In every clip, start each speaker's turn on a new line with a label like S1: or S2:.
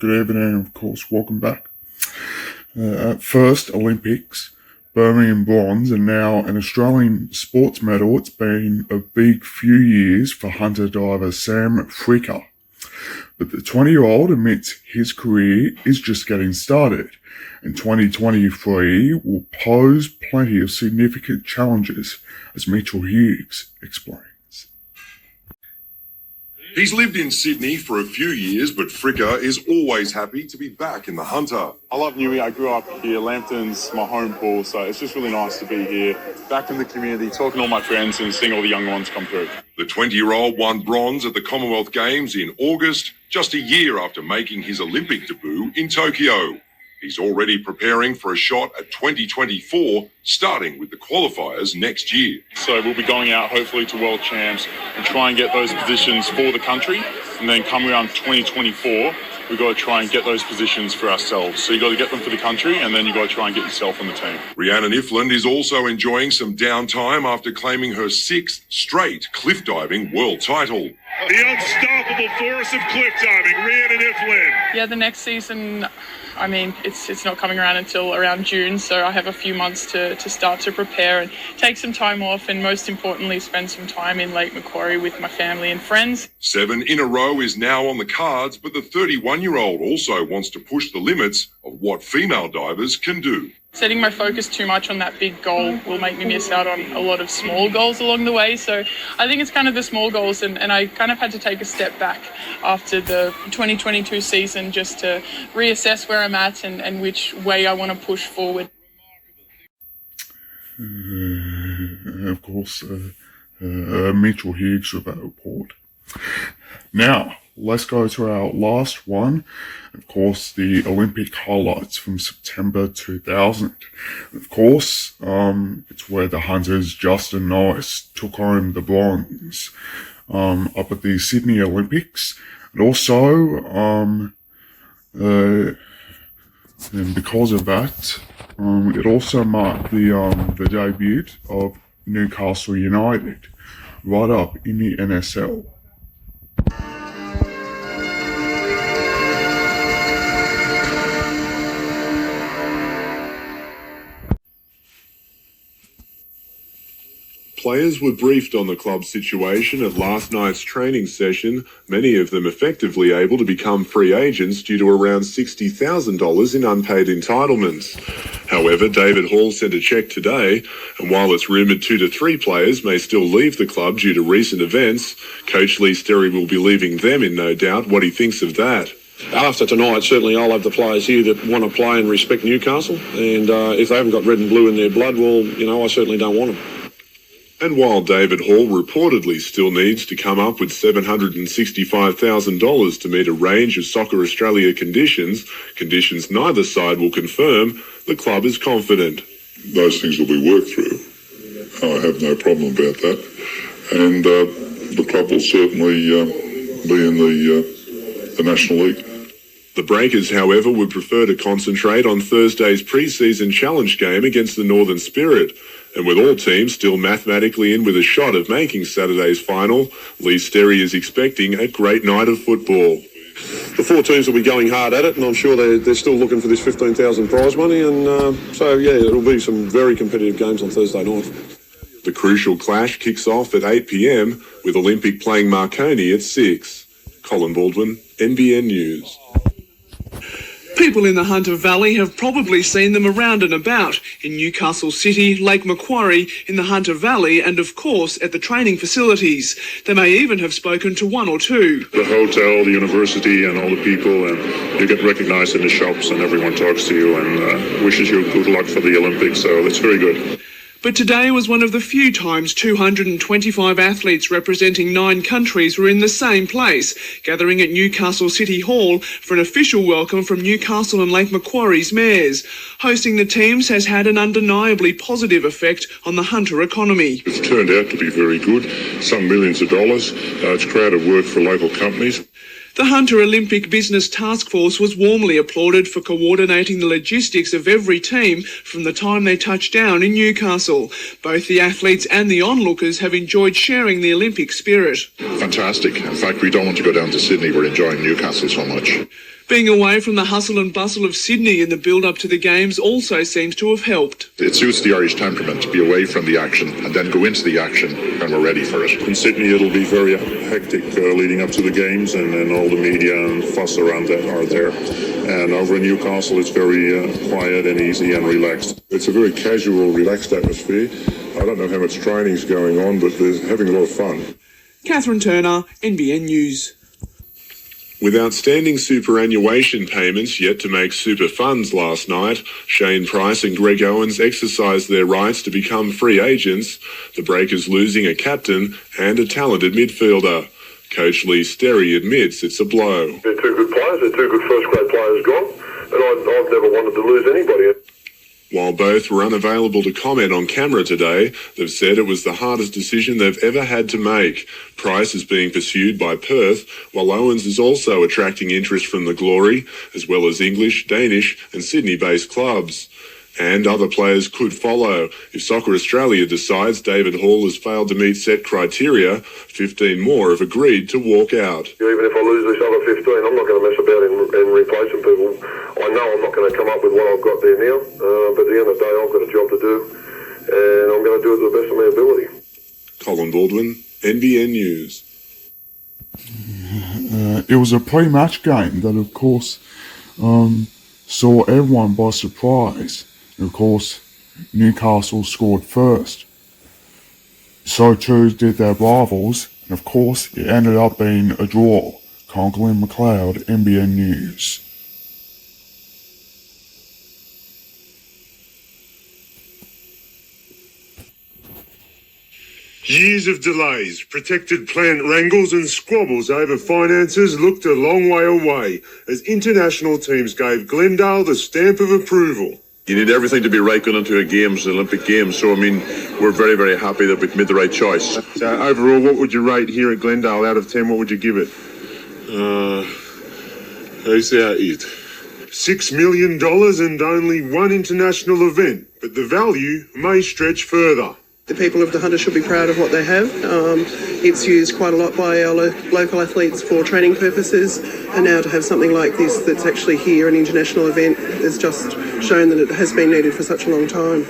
S1: good evening, and of course, welcome back. First Olympics, Birmingham bronze, and now an Australian sports medal. It's been a big few years for hunter diver Sam Fricker. But the 20-year-old admits his career is just getting started, and 2023 will pose plenty of significant challenges, as Mitchell Hughes explains.
S2: He's lived in Sydney for a few years, but Fricker is always happy to be back in the Hunter.
S3: I love Newey. I grew up here. Lambton's my home pool, so it's just really nice to be here, back in the community, talking to all my friends and seeing all the young ones come through.
S2: The 20-year-old won bronze at the Commonwealth Games in August, just a year after making his Olympic debut in Tokyo. He's already preparing for a shot at 2024, starting with the qualifiers next year.
S3: So we'll be going out hopefully to World Champs and try and get those positions for the country. And then come around 2024, we've got to try and get those positions for ourselves. So you've got to get them for the country, and then you've got to try and get yourself on the team.
S2: Rhiannon Ifland is also enjoying some downtime after claiming her 6th straight cliff diving world title.
S4: The unstoppable force of cliff diving, Rhiannon Ifland.
S5: Yeah, the next season, I mean, it's not coming around until around June, so I have a few months to start to prepare and take some time off, and most importantly, spend some time in Lake Macquarie with my family and friends.
S2: 7 in a row is now on the cards, but the 31-year-old also wants to push the limits of what female divers can do.
S5: Setting my focus too much on that big goal will make me miss out on a lot of small goals along the way. So I think it's kind of the small goals, and I kind of had to take a step back after the 2022 season just to reassess where I'm at and which way I want to push forward.
S1: Of course, Mitchell Hughes with that report. Now, let's go to our last one. Of course, the Olympic highlights from September 2000. Of course, it's where the Hunters' Justin Norris took home the bronze up at the Sydney Olympics. And also, and because of that, it also marked the debut of Newcastle United right up in the NSL.
S6: Players were briefed on the club's situation at last night's training session, many of them effectively able to become free agents due to around $60,000 in unpaid entitlements. However, David Hall sent a cheque today, and while it's rumoured 2 to 3 players may still leave the club due to recent events, Coach Lee Sterry will be leaving them in no doubt what he thinks of that.
S7: After tonight, certainly I'll have the players here that want to play and respect Newcastle, and if they haven't got red and blue in their blood, well, I certainly don't want them.
S6: And while David Hall reportedly still needs to come up with $765,000 to meet a range of Soccer Australia conditions neither side will confirm, the club is confident.
S8: Those things will be worked through. I have no problem about that. And the club will certainly be in the National League.
S6: The Breakers, however, would prefer to concentrate on Thursday's pre-season challenge game against the Northern Spirit. And with all teams still mathematically in with a shot of making Saturday's final, Lee Sterry is expecting a great night of football.
S7: The 4 teams will be going hard at it, and I'm sure they're still looking for this $15,000 prize money. And it'll be some very competitive games on Thursday night.
S6: The crucial clash kicks off at 8 p.m, with Olympic playing Marconi at 6. Colin Baldwin, NBN News.
S9: People in the Hunter Valley have probably seen them around and about in Newcastle City, Lake Macquarie, in the Hunter Valley, and of course at the training facilities. They may even have spoken to 1 or 2.
S8: The hotel, the university, and all the people, and you get recognised in the shops, and everyone talks to you and wishes you good luck for the Olympics, so it's very good.
S9: But today was one of the few times 225 athletes representing 9 countries were in the same place, gathering at Newcastle City Hall for an official welcome from Newcastle and Lake Macquarie's mayors. Hosting the teams has had an undeniably positive effect on the Hunter economy.
S8: It's turned out to be very good, some millions of dollars. It's created work for local companies.
S9: The Hunter Olympic Business Task Force was warmly applauded for coordinating the logistics of every team from the time they touched down in Newcastle. Both the athletes and the onlookers have enjoyed sharing the Olympic spirit.
S8: Fantastic. In fact, we don't want to go down to Sydney. We're enjoying Newcastle so much.
S9: Being away from the hustle and bustle of Sydney in the build-up to the games also seems to have helped.
S8: It suits the Irish temperament to be away from the action and then go into the action when we're ready for it.
S7: In Sydney, it'll be very hectic leading up to the games, and all the media and fuss around that are there. And over in Newcastle, it's very quiet and easy and relaxed. It's a very casual, relaxed atmosphere. I don't know how much training's going on, but they're having a lot of fun.
S9: Catherine Turner, NBN News.
S6: With outstanding superannuation payments yet to make super funds last night, Shane Price and Greg Owens exercised their rights to become free agents, the Breakers losing a captain and a talented midfielder. Coach Lee Sterry admits it's a blow.
S7: They're two good players, they're two good first-grade players gone, and I've never wanted to lose anybody.
S6: While both were unavailable to comment on camera today, they've said it was the hardest decision they've ever had to make. Price is being pursued by Perth, while Owens is also attracting interest from the Glory, as well as English, Danish and Sydney-based clubs. And other players could follow. If Soccer Australia decides David Hall has failed to meet set criteria, 15 more have agreed to walk out.
S7: Even if I lose this other 15, I'm not going to mess about in replacing people. I know I'm not going to come up with what I've got there now, but at the end of the day, I've got a job to do, and I'm going to do it to the best of my ability.
S6: Colin Baldwin, NBN News.
S1: It was a pre-match game that, of course, saw everyone by surprise. And of course, Newcastle scored first. So too did their rivals, and of course, it ended up being a draw. Conklin McLeod, NBN News.
S10: Years of delays, protected plant wrangles and squabbles over finances looked a long way away as international teams gave Glendale the stamp of approval.
S8: You need everything to be right going into a games, the Olympic Games. So, I mean, we're very, very happy that we've made the right choice.
S10: So overall, what would you rate here at Glendale out of 10? What would you give it?
S7: How's that it?
S10: $6 million and only one international event, but the value may stretch further.
S11: The people of the Hunter should be proud of what they have. It's used quite a lot by our local athletes for training purposes, and now to have something like this that's actually here, an international event, has just shown that it has been needed for such a long time.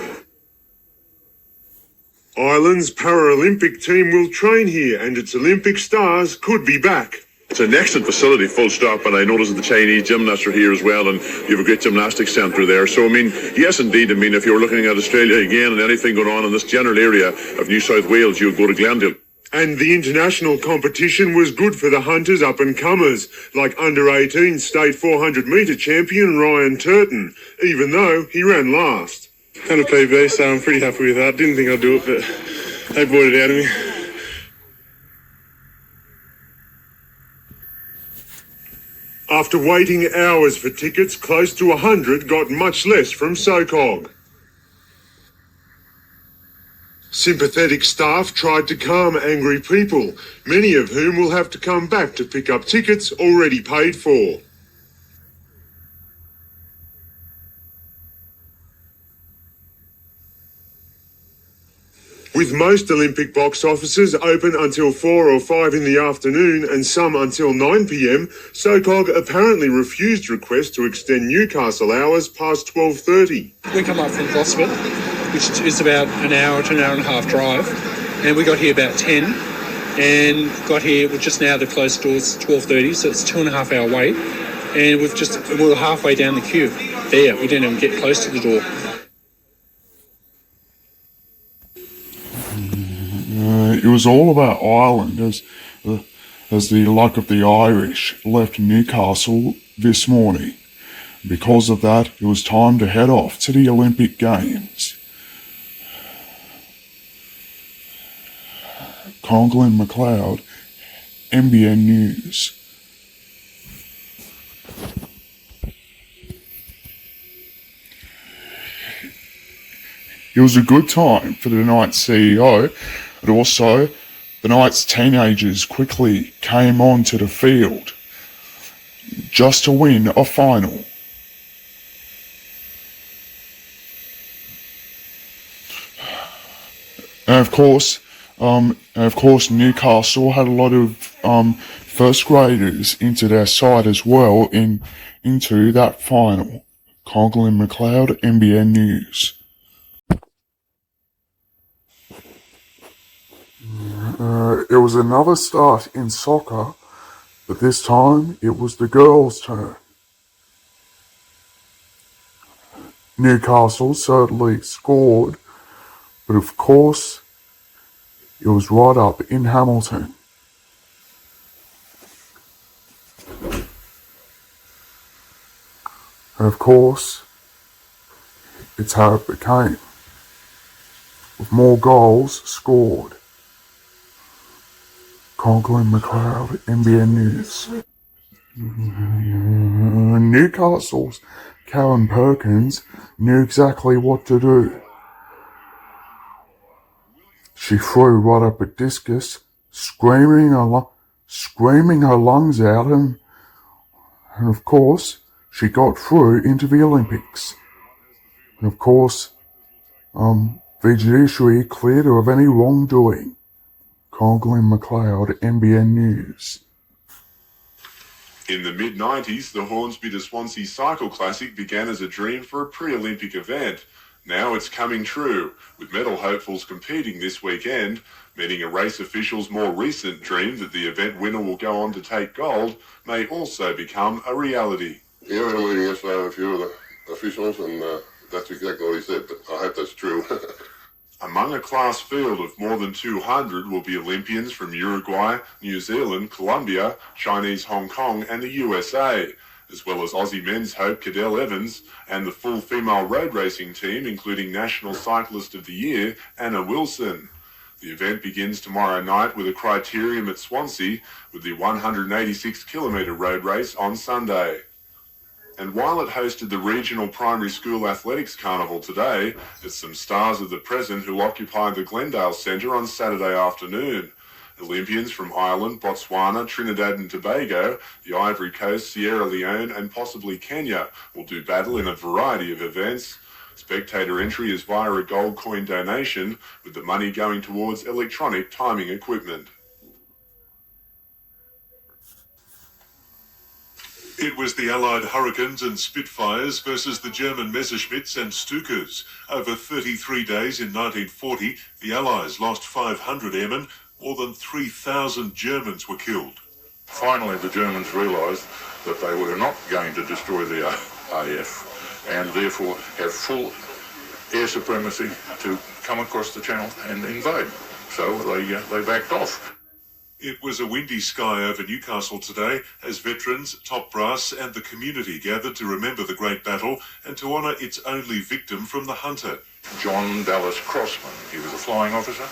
S10: Ireland's Paralympic team will train here and its Olympic stars could be back.
S8: It's an excellent facility, full stop, and I notice that the Chinese gymnasts are here as well, and you have a great gymnastics centre there. So, I mean, yes, indeed, I mean, if you were looking at Australia again and anything going on in this general area of New South Wales, you would go to Glendale.
S10: And the international competition was good for the Hunters up-and-comers, like under-18 state 400-metre champion Ryan Turton, even though he ran last.
S7: Kind of PB, so I'm pretty happy with that. Didn't think I'd do it, but they bought it out of me.
S10: After waiting hours for tickets, close to 100 got much less from SOCOG. Sympathetic staff tried to calm angry people, many of whom will have to come back to pick up tickets already paid for. With most Olympic box offices open until 4 or 5 in the afternoon and some until 9 p.m, SOCOG apparently refused requests to extend Newcastle hours past 12:30.
S12: We come up from Gosford, which is about an hour to an hour and a half drive, and we got here about 10 and got here just now to close doors 12:30, so it's a 2.5 hour wait, and we were halfway down the queue there. We didn't even get close to the door.
S1: It was all about Ireland as the luck of the Irish left Newcastle this morning. Because of that, it was time to head off to the Olympic Games. Conklin McLeod, NBN News. It was a good time for the night's CEO, but also the night's teenagers quickly came onto the field just to win a final. And of course, Newcastle had a lot of first graders into their side as well into that final. Conklin McLeod, NBN News. It was another start in soccer, but this time it was the girls' turn. Newcastle certainly scored, but of course it was right up in Hamilton. And of course, it's how it became, with more goals scored. Conklin McLeod, NBN News. Newcastle's Karen Perkins knew exactly what to do. She threw right up a discus, screaming her lungs out, and of course, she got through into the Olympics. And of course, the judiciary cleared her of any wrongdoing. Conklin McLeod, NBN News.
S6: In the mid-90s, the Hornsby to Swansea Cycle Classic began as a dream for a pre-Olympic event. Now it's coming true, with medal hopefuls competing this weekend, meaning a race official's more recent dream that the event winner will go on to take gold may also become a reality.
S13: Yeah, we had a meeting yesterday with a few of the officials, and that's exactly what he said, but I hope that's true.
S6: Among a class field of more than 200 will be Olympians from Uruguay, New Zealand, Colombia, Chinese Hong Kong and the USA, as well as Aussie men's hope Cadell Evans and the full female road racing team, including National Cyclist of the Year, Anna Wilson. The event begins tomorrow night with a criterium at Swansea, with the 186-kilometre road race on Sunday. And while it hosted the regional primary school athletics carnival today, there's some stars of the present who occupied the Glendale Centre on Saturday afternoon. Olympians from Ireland, Botswana, Trinidad and Tobago, the Ivory Coast, Sierra Leone and possibly Kenya will do battle in a variety of events. Spectator entry is via a gold coin donation, with the money going towards electronic timing equipment.
S14: It was the Allied Hurricanes and Spitfires versus the German Messerschmitts and Stukas. Over 33 days in 1940, the Allies lost 500 airmen. More than 3,000 Germans were killed.
S15: Finally, the Germans realised that they were not going to destroy the AF and therefore have full air supremacy to come across the channel and invade. So they backed off.
S14: It was a windy sky over Newcastle today as veterans, top brass and the community gathered to remember the Great Battle and to honour its only victim from the Hunter.
S15: John Dallas Crossman. He was a flying officer.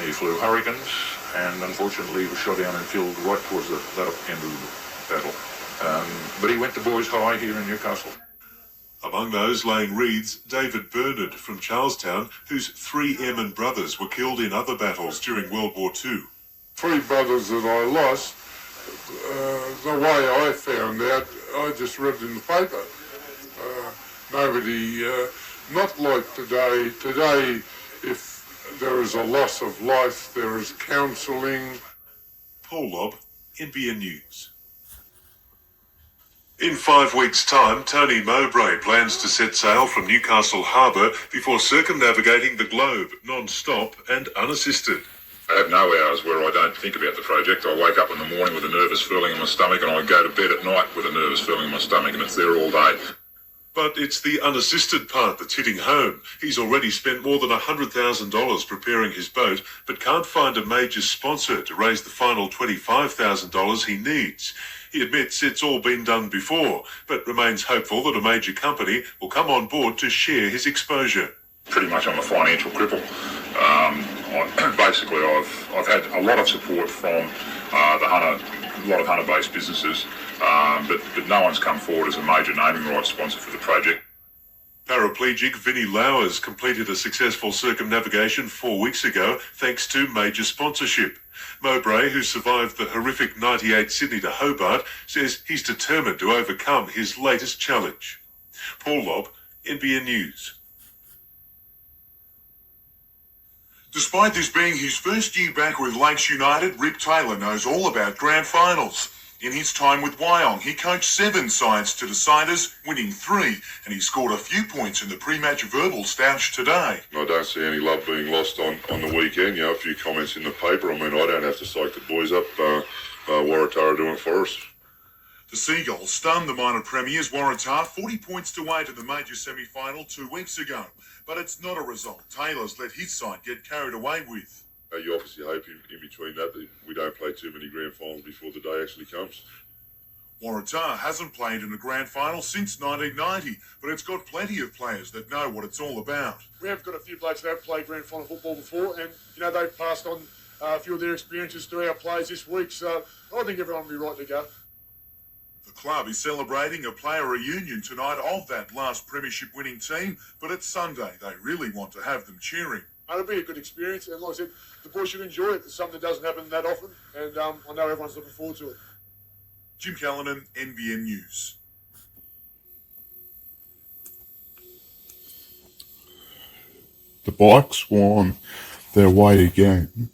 S15: He flew Hurricanes and unfortunately was shot down and killed right towards the end of the battle. But he went to Boys High here in Newcastle.
S14: Among those laying wreaths, David Bernard from Charlestown, whose 3 airman brothers were killed in other battles during World War II.
S16: 3 brothers that I lost, the way I found out, I just read in the paper. Nobody, not like today. Today, if there is a loss of life, there is counselling.
S14: Paul Lobb, NBN News. In 5 weeks' time, Tony Mowbray plans to set sail from Newcastle Harbour before circumnavigating the globe, non-stop and unassisted.
S17: I have no hours where I don't think about the project. I wake up in the morning with a nervous feeling in my stomach and I go to bed at night with a nervous feeling in my stomach, and it's there all day.
S14: But it's the unassisted part that's hitting home. He's already spent more than $100,000 preparing his boat, but can't find a major sponsor to raise the final $25,000 he needs. He admits it's all been done before, but remains hopeful that a major company will come on board to share his exposure.
S17: Pretty much I'm a financial cripple. Basically, I've had a lot of support from a lot of Hunter-based businesses, but no one's come forward as a major naming rights sponsor for the project.
S14: Paraplegic Vinnie Lowers completed a successful circumnavigation 4 weeks ago thanks to major sponsorship. Mowbray, who survived the horrific 98 Sydney to Hobart, says he's determined to overcome his latest challenge. Paul Lobb, NBN News. Despite this being his first year back with Lakes United, Rick Taylor knows all about grand finals. In his time with Wyong, he coached 7 sides to deciders, winning 3, and he scored a few points in the pre-match verbal stoush today.
S13: I don't see any love being lost on the weekend. A few comments in the paper. I mean, I don't have to psych the boys up. Waratah doing it for us.
S14: The Seagulls stunned the minor premiers Waratah 40 points to 8 in the major semi-final 2 weeks ago. But it's not a result Taylor's let his side get carried away with.
S13: You obviously hope in between that we don't play too many grand finals before the day actually comes.
S14: Waratah hasn't played in a grand final since 1990, but it's got plenty of players that know what it's all about.
S18: We have got a few blokes that have played grand final football before, and they've passed on a few of their experiences to our players this week, so I think everyone will be right to go.
S14: The club is celebrating a player reunion tonight of that last premiership winning team, but it's Sunday. They really want to have them cheering.
S18: It'll be a good experience, and like I said, the boys should enjoy it. It's something that doesn't happen that often, and I know everyone's looking forward to it.
S14: Jim Callanan, NBN News.
S1: The Bikes won their way again,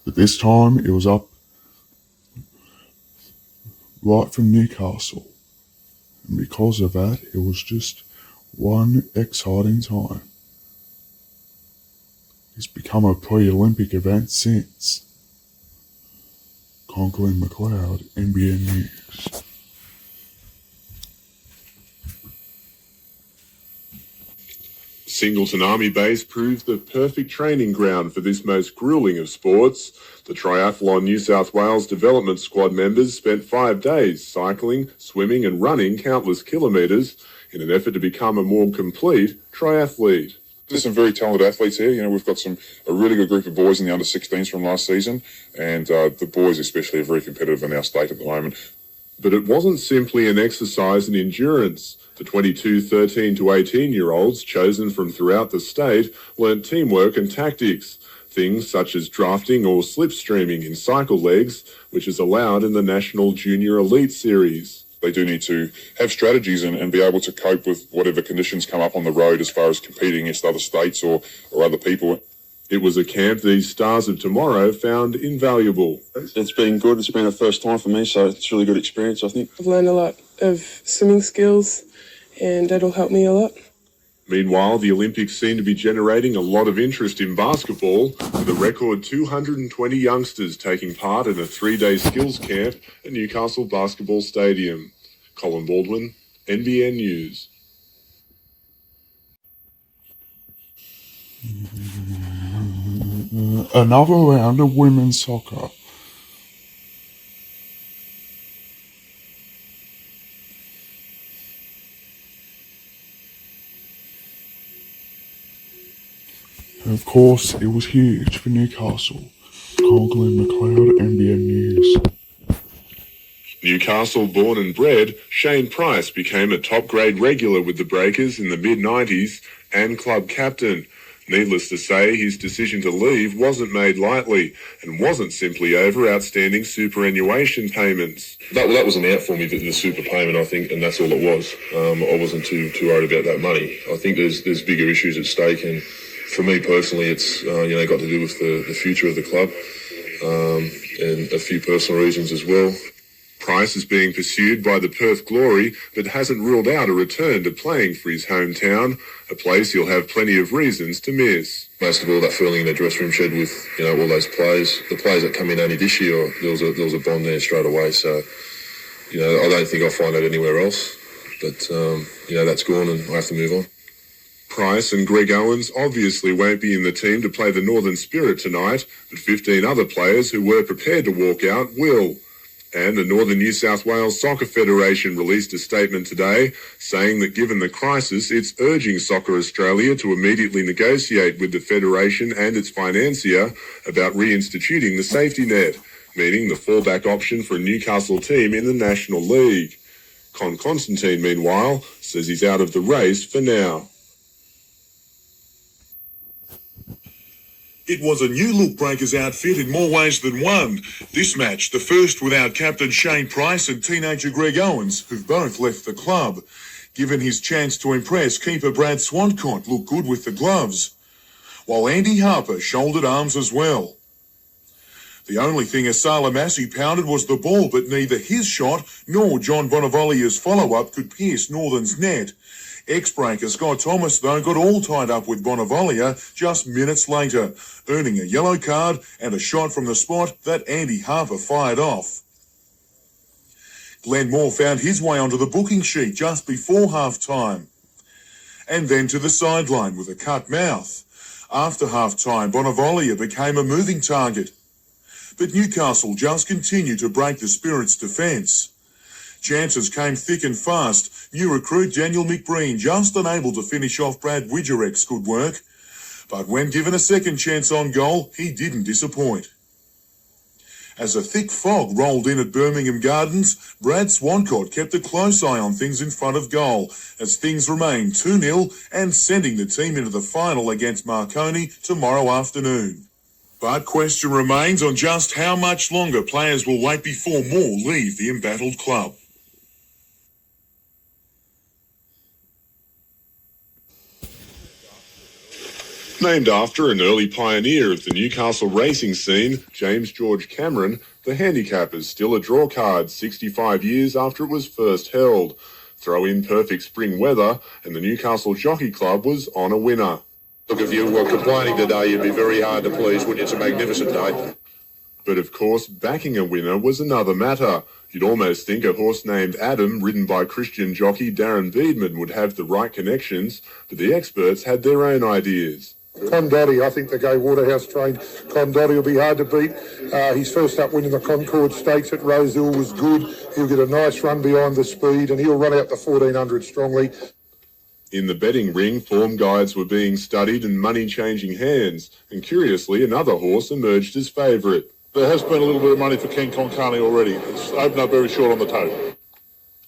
S1: but this time it was up right from Newcastle. And because of that, it was just one exciting time. It's become a pre-Olympic event since. Conklin McLeod, NBN News.
S6: Singleton Army Base proved the perfect training ground for this most gruelling of sports. The Triathlon New South Wales Development Squad members spent 5 days cycling, swimming and running countless kilometres in an effort to become a more complete triathlete.
S19: There's some very talented athletes here. We've got a really good group of boys in the under-16s from last season, and the boys especially are very competitive in our state at the moment.
S6: But it wasn't simply an exercise in endurance. The 22, 13 to 18-year-olds chosen from throughout the state learnt teamwork and tactics, things such as drafting or slipstreaming in cycle legs, which is allowed in the National Junior Elite Series.
S19: They do need to have strategies and be able to cope with whatever conditions come up on the road as far as competing against other states or other people.
S6: It was a camp these stars of tomorrow found invaluable.
S20: It's been good. It's been a first time for me, so it's a really good experience, I think.
S21: I've learned a lot of swimming skills, and that'll help me a lot.
S6: Meanwhile, the Olympics seem to be generating a lot of interest in basketball, with a record 220 youngsters taking part in a 3-day skills camp at Newcastle Basketball Stadium. Colin Baldwin, NBN News.
S1: Another round of women's soccer. And of course, it was huge for Newcastle. Conklin McLeod, NBN News.
S6: Newcastle born and bred, Shane Price became a top-grade regular with the Breakers in the mid-90s and club captain. Needless to say, his decision to leave wasn't made lightly and wasn't simply over outstanding superannuation payments.
S22: That was an out for me, the super payment, I think, and that's all it was. I wasn't too worried about that money. I think there's bigger issues at stake, and for me personally, it's got to do with the future of the club and a few personal reasons as well.
S6: Price is being pursued by the Perth Glory, but hasn't ruled out a return to playing for his hometown, a place he'll have plenty of reasons to miss.
S22: Most of all, that feeling in the dressing room shed with all those players. The players that come in only this year, there was a bond there straight away. So I don't think I'll find that anywhere else. But that's gone, and I have to move on.
S6: Price and Greg Owens obviously won't be in the team to play the Northern Spirit tonight, but 15 other players who were prepared to walk out will. And the Northern New South Wales Soccer Federation released a statement today saying that given the crisis, it's urging Soccer Australia to immediately negotiate with the Federation and its financier about reinstituting the safety net, meaning the fallback option for a Newcastle team in the National League. Con Constantine, meanwhile, says he's out of the race for now.
S14: It was a new-look Breakers outfit in more ways than one. This match, the first without captain Shane Price and teenager Greg Owens, who've both left the club. Given his chance to impress, keeper Brad Swancott looked good with the gloves.
S3: while Andy Harper shouldered arms as well. The only thing Asala Massey pounded was the ball, but neither his shot nor John Bonavolia's follow-up could pierce Northern's net. Ex-breaker Scott Thomas, though, got all tied up with Bonavolia just minutes later, earning a yellow card and a shot from the spot that Andy Harper fired off. Glenn Moore found his way onto the booking sheet just before half-time, and then to the sideline with a cut mouth. After half-time, Bonavolia became a moving target, but Newcastle just continued to break the Spirit's defence. Chances came thick and fast. New recruit Daniel McBreen just unable to finish off Brad Widgerek's good work, but when given a second chance on goal, he didn't disappoint. As a thick fog rolled in at Birmingham Gardens, Brad Swancott kept a close eye on things in front of goal as things remained 2-0 and sending the team into the final against Marconi tomorrow afternoon. But question remains on just how much longer players will wait before more leave the embattled club.
S6: Named after an early pioneer of the Newcastle racing scene, James George Cameron, the handicap is still a draw card 65 years after it was first held. Throw in perfect spring weather and the Newcastle Jockey Club was on a winner.
S4: Look, if you were complaining today, you'd be very hard to please, wouldn't you? It's a magnificent day.
S6: But of course, backing a winner was another matter. You'd almost think a horse named Adam, ridden by Christian jockey Darren Beedman, would have the right connections, but the experts had their own ideas.
S16: Condotti, I think the Gay Waterhouse trained Condotti will be hard to beat. He's first up winning the Concord Stakes at Rosehill was good. He'll get a nice run behind the speed and he'll run out the 1400 strongly.
S6: In the betting ring, form guides were being studied and money changing hands, and curiously another horse emerged as favourite.
S15: There has been a little bit of money for Ken Concani already. It's opened up very short on the toe.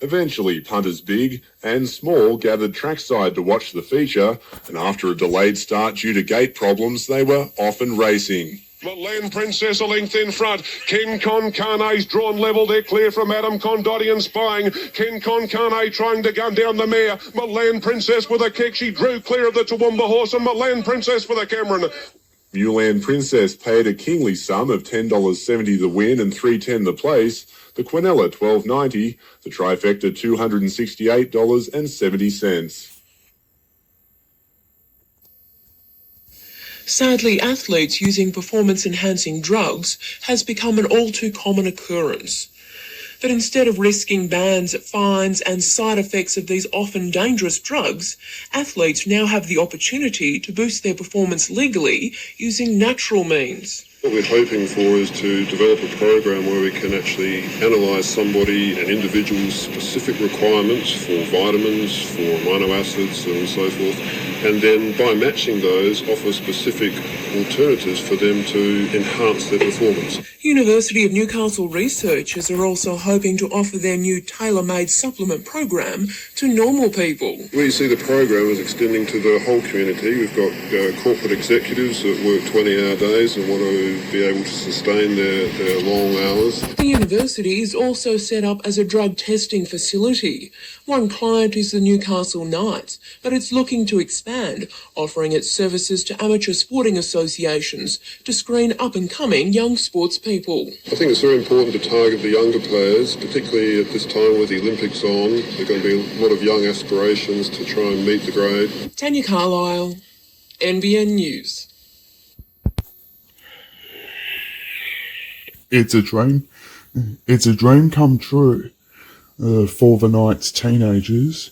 S6: Eventually, punters big and small gathered trackside to watch the feature, and after a delayed start due to gate problems, they were off and racing.
S2: Milan Princess a length in front. Ken Concane's drawn level. They're clear from Adam Condotti and spying. Ken Concane trying to gun down the mare. Milan Princess with a kick. She drew clear of the Toowoomba horse, and Milan Princess for the Cameron.
S6: Mulan Princess paid a kingly sum of $10.70 the win and $3.10 the place. The Quinella $12.90. The trifecta $268.70.
S21: Sadly, athletes using performance-enhancing drugs has become an all-too-common occurrence. But instead of risking bans, fines and side effects of these often dangerous drugs, athletes now have the opportunity to boost their performance legally using natural means.
S7: What we're hoping for is to develop a program where we can actually analyse somebody and individual's specific requirements for vitamins, for amino acids and so forth, and then by matching those offer specific alternatives for them to enhance their performance.
S21: University of Newcastle researchers are also hoping to offer their new tailor-made supplement program to normal people.
S7: We see the program as extending to the whole community. We've got corporate executives that work 20-hour days and want to be able to sustain their long hours.
S21: The university is also set up as a drug testing facility. One client is the Newcastle Knights, but it's looking to expand, offering its services to amateur sporting associations to screen up-and-coming young sports people.
S7: I think it's very important to target the younger players, particularly at this time with the Olympics on. There are going to be a lot of young aspirations to try and meet the grade.
S21: Tanya Carlisle, NBN News.
S1: It's a dream come true for the Knights teenagers.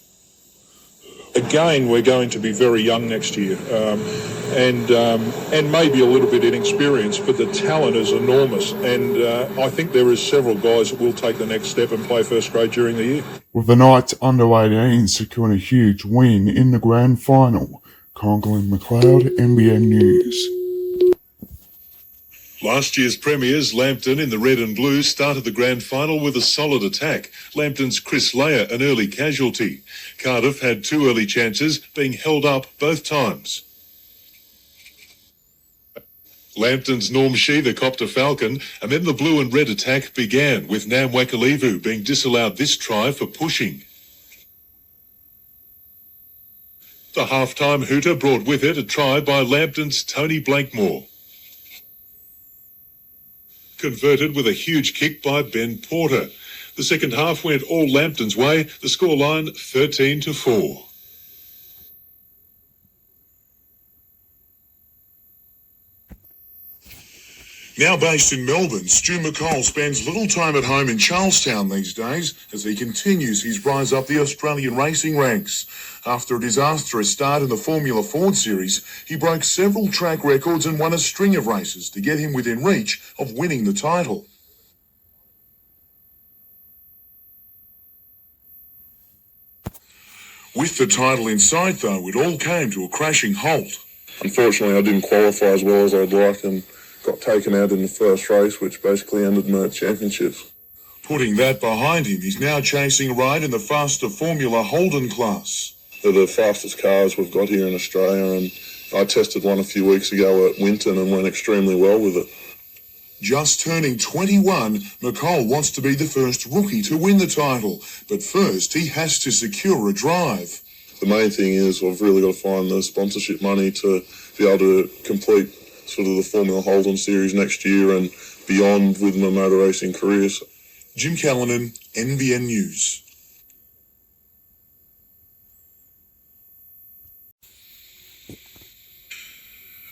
S23: Again, we're going to be very young next year, and maybe a little bit inexperienced, but the talent is enormous, and I think there is several guys that will take the next step and play first grade during the year.
S1: With the Knights under 18 securing a huge win in the grand final. Conklin McLeod, NBN News.
S14: Last year's premiers, Lambton in the red and blue, started the grand final with a solid attack. Lambton's Chris Layer an early casualty. Cardiff had two early chances, being held up both times. Lambton's Norm Sheether copped a falcon, and then the blue and red attack began, with Nam Wakalivu being disallowed this try for pushing. The half-time hooter brought with it a try by Lambton's Tony Blankmore. Converted with a huge kick by Ben Porter. The second half went all Lambton's way, the scoreline 13-4.
S3: Now based in Melbourne, Stu McColl spends little time at home in Charlestown these days as he continues his rise up the Australian racing ranks. After a disastrous start in the Formula Ford Series, he broke several track records and won a string of races to get him within reach of winning the title. With the title in sight, though, it all came to a crashing halt.
S20: Unfortunately, I didn't qualify as well as I'd like and got taken out in the first race, which basically ended my championships.
S3: Putting that behind him, he's now chasing a ride in the faster Formula Holden class.
S20: They're the fastest cars we've got here in Australia, and I tested one a few weeks ago at Winton and went extremely well with it.
S3: Just turning 21, McColl wants to be the first rookie to win the title, but first he has to secure a drive.
S20: The main thing is I've really got to find the sponsorship money to be able to complete sort of the Formula Holden series next year and beyond with my motor racing careers.
S3: Jim Callanan, NBN News.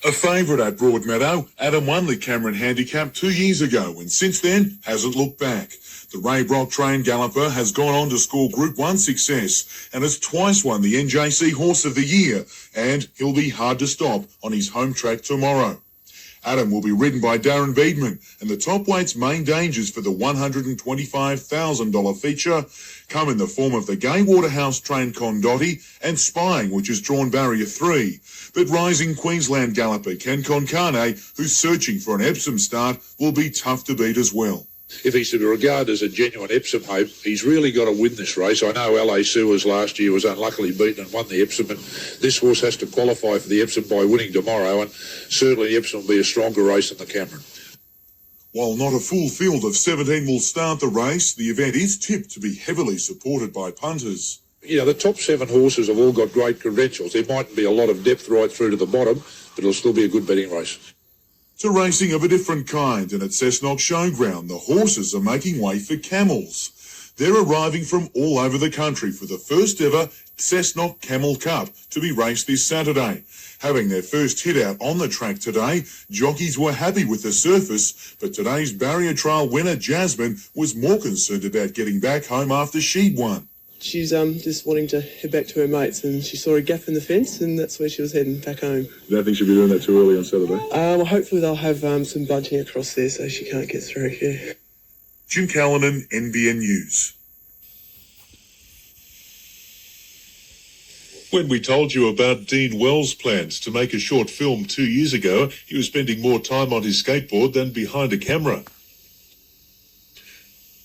S3: A favourite at Broadmeadow, Adam won the Cameron Handicap 2 years ago and since then hasn't looked back. The Ray Brock trained galloper has gone on to score Group 1 success and has twice won the NJC Horse of the Year, and he'll be hard to stop on his home track tomorrow. Adam will be ridden by Darren Beedman, and the top weight's main dangers for the $125,000 feature come in the form of the Gay Waterhouse-trained Condotti and Spying, which has drawn barrier 3. But rising Queensland galloper Ken Concane, who's searching for an Epsom start, will be tough to beat as well.
S5: If he's to be regarded as a genuine Epsom hope, he's really got to win this race. I know LA Sewers last year was unluckily beaten and won the Epsom, and this horse has to qualify for the Epsom by winning tomorrow, and certainly the Epsom will be a stronger race than the Cameron.
S3: While not a full field of 17 will start the race, the event is tipped to be heavily supported by punters.
S5: You know, the top 7 horses have all got great credentials. There mightn't be a lot of depth right through to the bottom, but it'll still be a good betting race.
S3: To racing of a different kind, and at Cessnock Showground, the horses are making way for camels. They're arriving from all over the country for the first ever Cessnock Camel Cup to be raced this Saturday. Having their first hit out on the track today, jockeys were happy with the surface, but today's barrier trial winner Jasmine was more concerned about getting back home after she'd won.
S9: She's just wanting to head back to her mates, and she saw a gap in the fence, and that's where she was heading back home.
S20: You don't think she'll be doing that too early on Saturday?
S9: Well, hopefully they'll have some bunching across there so she can't get through, yeah.
S3: Jim Callanan, NBN News.
S14: When we told you about Dean Wells' plans to make a short film 2 years ago, he was spending more time on his skateboard than behind a camera.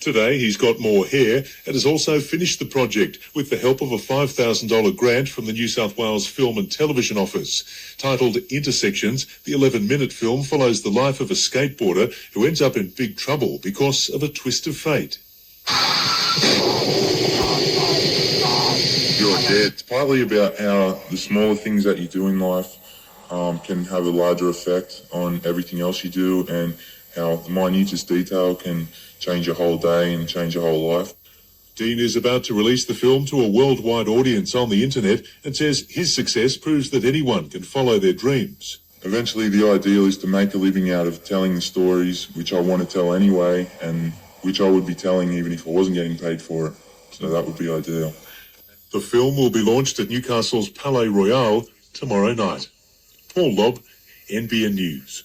S14: Today, he's got more hair and has also finished the project with the help of a $5,000 grant from the New South Wales Film and Television Office. Titled Intersections, the 11-minute film follows the life of a skateboarder who ends up in big trouble because of a twist of fate.
S19: You're dead. It's partly about how the smaller things that you do in life can have a larger effect on everything else you do, and how the minutest detail can change your whole day and change your whole life.
S14: Dean is about to release the film to a worldwide audience on the internet and says his success proves that anyone can follow their dreams.
S19: Eventually, the ideal is to make a living out of telling the stories which I want to tell anyway, and which I would be telling even if I wasn't getting paid for it. So that would be ideal.
S14: The film will be launched at Newcastle's Palais Royal tomorrow night. Paul Lobb, NBN News.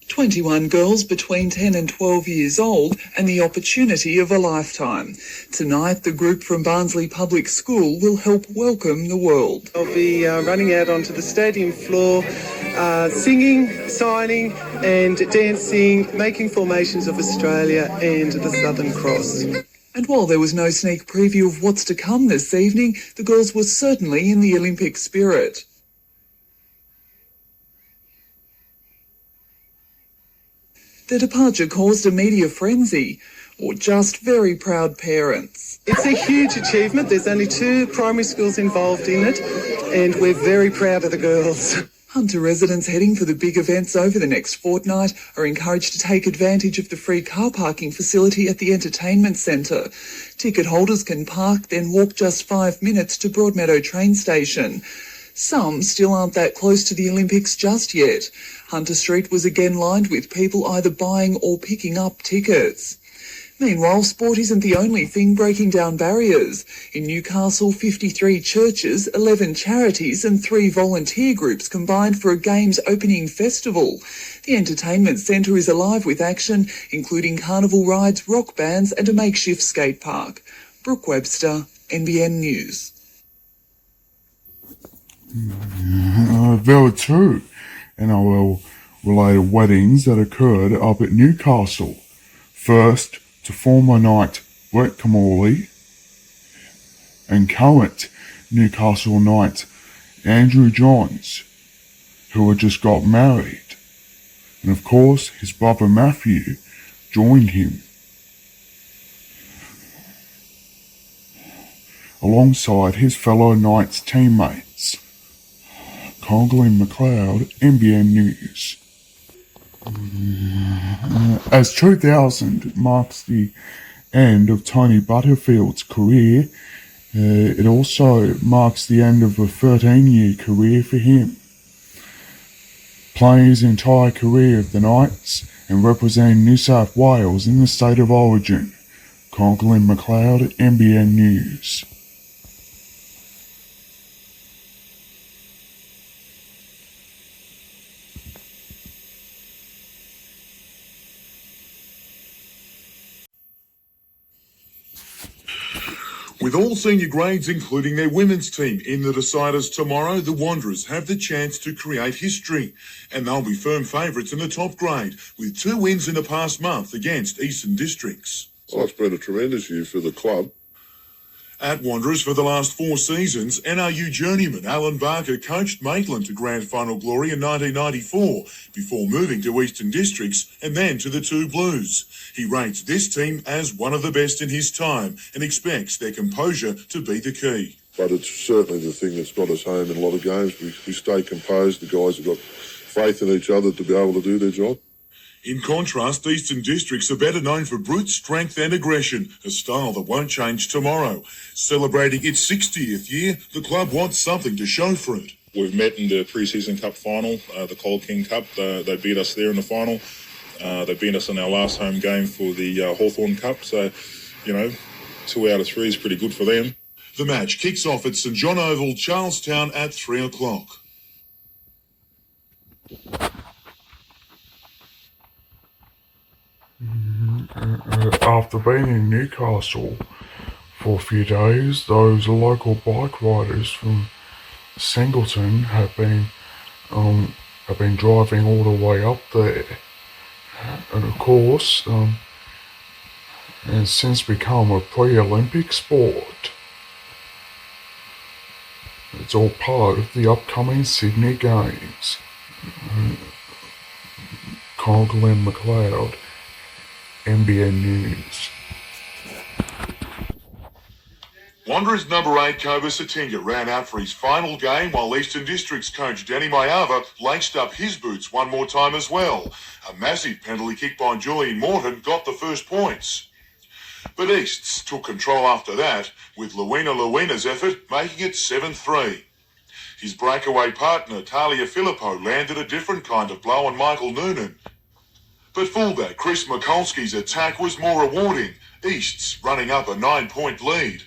S11: 21 girls between 10 and 12 years old and the opportunity of a lifetime. Tonight, the group from Barnsley Public School will help welcome the world.
S9: I'll be running out onto the stadium floor, singing, signing and dancing, making formations of Australia and the Southern Cross.
S11: And while there was no sneak preview of what's to come this evening, the girls were certainly in the Olympic spirit. Their departure caused a media frenzy. or just very proud parents.
S9: It's a huge achievement. There's only 2 primary schools involved in it, and we're very proud of the girls.
S11: Hunter residents heading for the big events over the next fortnight are encouraged to take advantage of the free car parking facility at the entertainment centre. Ticket holders can park, then walk just 5 minutes to Broadmeadow train station. Some still aren't that close to the Olympics just yet. Hunter Street was again lined with people either buying or picking up tickets. Meanwhile, sport isn't the only thing breaking down barriers. In Newcastle, 53 churches, 11 charities and 3 volunteer groups combined for a Games opening festival. The entertainment centre is alive with action, including carnival rides, rock bands and a makeshift skate park. Brooke Webster, NBN News.
S1: There were 2 NRL-related weddings that occurred up at Newcastle. First, to former Knight Brett Camorley and current Newcastle Knight Andrew Johns, who had just got married. And of course, his brother Matthew joined him. Alongside his fellow Knights teammates. Conlon McLeod, NBN News. As 2000 marks the end of Tony Butterfield's career, it also marks the end of a 13-year career for him. Playing his entire career of the Knights and representing New South Wales in the state of origin. Conlon McLeod, NBN News.
S3: With all senior grades, including their women's team, in the deciders tomorrow, the Wanderers have the chance to create history. And they'll be firm favourites in the top grade, with 2 wins in the past month against Eastern Districts.
S4: Well, it's been a tremendous year for the club.
S3: At Wanderers for the last 4 seasons, NRU journeyman Alan Barker coached Maitland to grand final glory in 1994, before moving to Eastern Districts and then to the 2 Blues. He rates this team as one of the best in his time and expects their composure to be the key.
S4: But it's certainly the thing that's got us home in a lot of games. We stay composed. The guys have got faith in each other to be able to do their job.
S3: In contrast, Eastern Districts are better known for brute strength and aggression, a style that won't change tomorrow. Celebrating its 60th year, the club wants something to show for it.
S23: We've met in the pre-season cup final, the Cold King Cup. They beat us there in the final. They beat us in our last home game for the Hawthorn Cup. So, 2 out of 3 is pretty good for them.
S3: The match kicks off at St John Oval, Charlestown at 3 o'clock.
S1: After being in Newcastle for a few days, those local bike riders from Singleton have been driving all the way up there, and of course, has since become a pre-Olympic sport. It's all part of the upcoming Sydney Games. Conlon McLeod, NBN News.
S3: Wanderers number 8 Cobus Atinga ran out for his final game, while Eastern Districts coach Danny Mayava laced up his boots one more time as well. A massive penalty kick by Julian Morton got the first points. But Easts took control after that, with Luwina's effort making it 7-3. His breakaway partner Talia Filippo landed a different kind of blow on Michael Noonan. But fullback Chris Mikulski's attack was more rewarding, Easts running up a 9-point lead.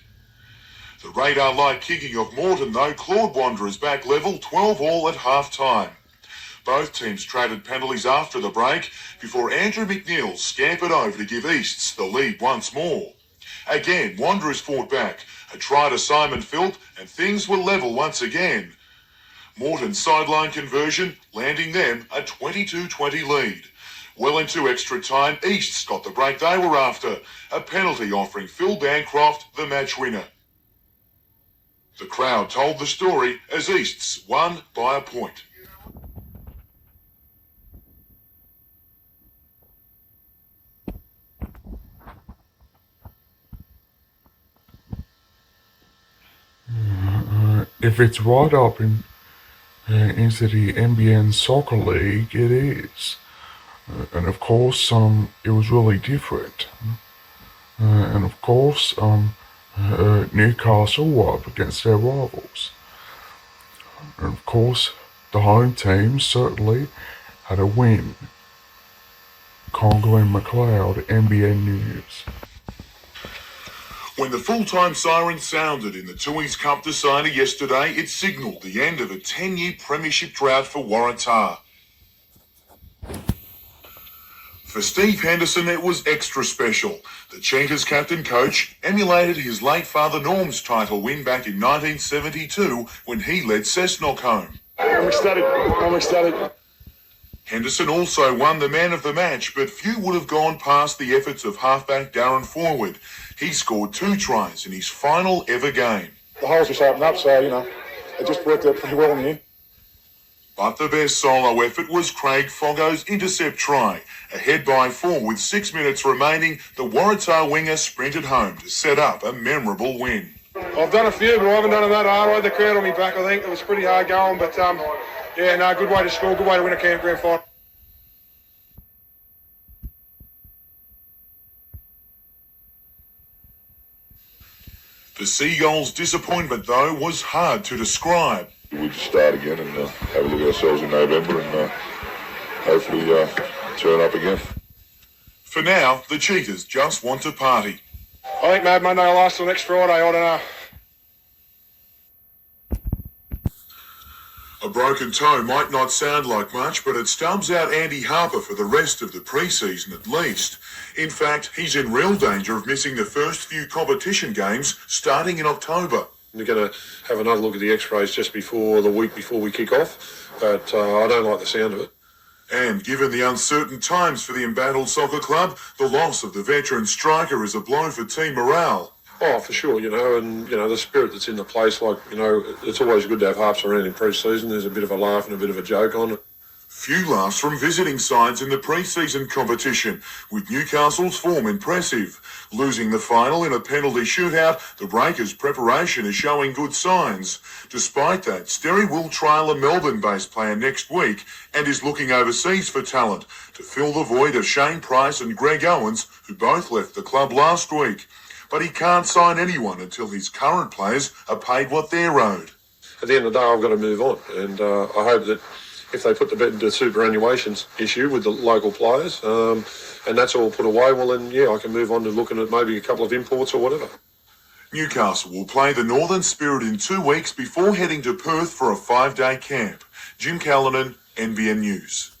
S3: The radar-like kicking of Morton, though, clawed Wanderers back level 12-all at half-time. Both teams traded penalties after the break before Andrew McNeil scampered over to give Easts the lead once more. Again, Wanderers fought back, a try to Simon Philp, and things were level once again. Morton's sideline conversion landing them a 22-20 lead. Well into extra time, Easts got the break they were after, a penalty offering Phil Bancroft the match winner. The crowd told the story as Easts won by a point.
S1: if it's right up into the NBN soccer league, it is. And of course, it was really different. And of course, Newcastle were up against their rivals. And of course, the home team certainly had a win. Congo and McLeod, NBN News.
S3: When the full-time siren sounded in the Tooheys Cup decider yesterday, it signalled the end of a 10-year premiership drought for Waratah. For Steve Henderson, it was extra special. The Cheetahs captain-coach emulated his late father Norm's title win back in 1972 when he led Cessnock home.
S18: I'm ecstatic.
S3: Henderson also won the man of the match, but few would have gone past the efforts of halfback Darren Forward. He scored 2 tries in his final ever game.
S18: The holes just opened up, so, it just worked out pretty well in the end.
S3: But the best solo effort was Craig Foggo's intercept try. Ahead by 4 with 6 minutes remaining, the Waratah winger sprinted home to set up a memorable win.
S18: I've done a few, but I haven't done it that hard. I had the crowd on me back, I think. It was pretty hard going, but, good way to score, good way to win a camp grand final.
S3: The Seagulls' disappointment, though, was hard to describe.
S4: We just start again and have a look at ourselves in November and hopefully turn up again.
S3: For now, the Cheetahs just want to party.
S18: I think Mad Monday will last till next Friday, I don't know.
S3: A broken toe might not sound like much, but it stubs out Andy Harper for the rest of the pre-season at least. In fact, he's in real danger of missing the first few competition games starting in October.
S5: We're going to have another look at the x-rays just before the week before we kick off, but I don't like the sound of it.
S3: And given the uncertain times for the embattled soccer club, the loss of the veteran striker is a blow for team morale.
S5: Oh, for sure, and, the spirit that's in the place, it's always good to have Harps around in pre-season. There's a bit of a laugh and a bit of a joke on it.
S3: Few laughs from visiting sides in the pre-season competition, with Newcastle's form impressive. Losing the final in a penalty shootout, the Breakers' preparation is showing good signs. Despite that, Sterry will trial a Melbourne-based player next week and is looking overseas for talent to fill the void of Shane Price and Greg Owens, who both left the club last week. But he can't sign anyone until his current players are paid what they're owed.
S5: At the end of the day, I've got to move on, and I hope that if they put the superannuations issue with the local players, and that's all put away, well then, I can move on to looking at maybe a couple of imports or whatever.
S3: Newcastle will play the Northern Spirit in 2 weeks before heading to Perth for a 5-day camp. Jim Callanan, NBN News.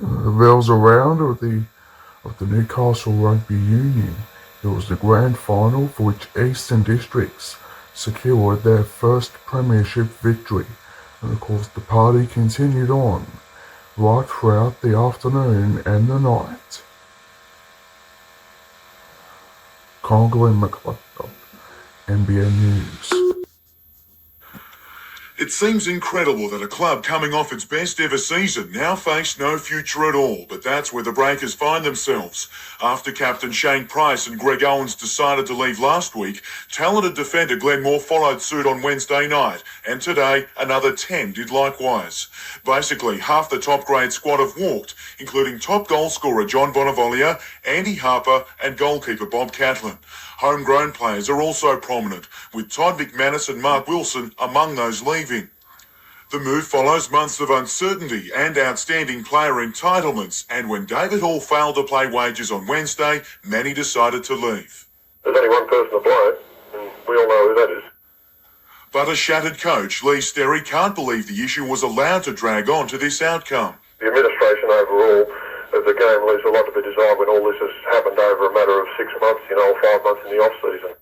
S1: The bells around of the Newcastle Rugby Union. It was the grand final for which Eastern Districts secured their first premiership victory, and of course the party continued on right throughout the afternoon and the night. Congo and McLeod, NBN News.
S3: It seems incredible that a club coming off its best ever season now face no future at all, but that's where the Breakers find themselves. After captain Shane Price and Greg Owens decided to leave last week, talented defender Glenn Moore followed suit on Wednesday night, and today another 10 did likewise. Basically, half the top grade squad have walked, including top goal scorer John Bonavolia, Andy Harper and goalkeeper Bob Catlin. Homegrown players are also prominent, with Todd McManus and Mark Wilson among those leaving. The move follows months of uncertainty and outstanding player entitlements, and when David Hall failed to pay wages on Wednesday, many decided to leave.
S8: There's only one person to play it, and we all know who that is.
S3: But a shattered coach, Lee Sterry, can't believe the issue was allowed to drag on to this outcome.
S8: The administration overall of the game leaves a lot to be desired when all this has happened over a matter of 6 months, 5 months in the off-season.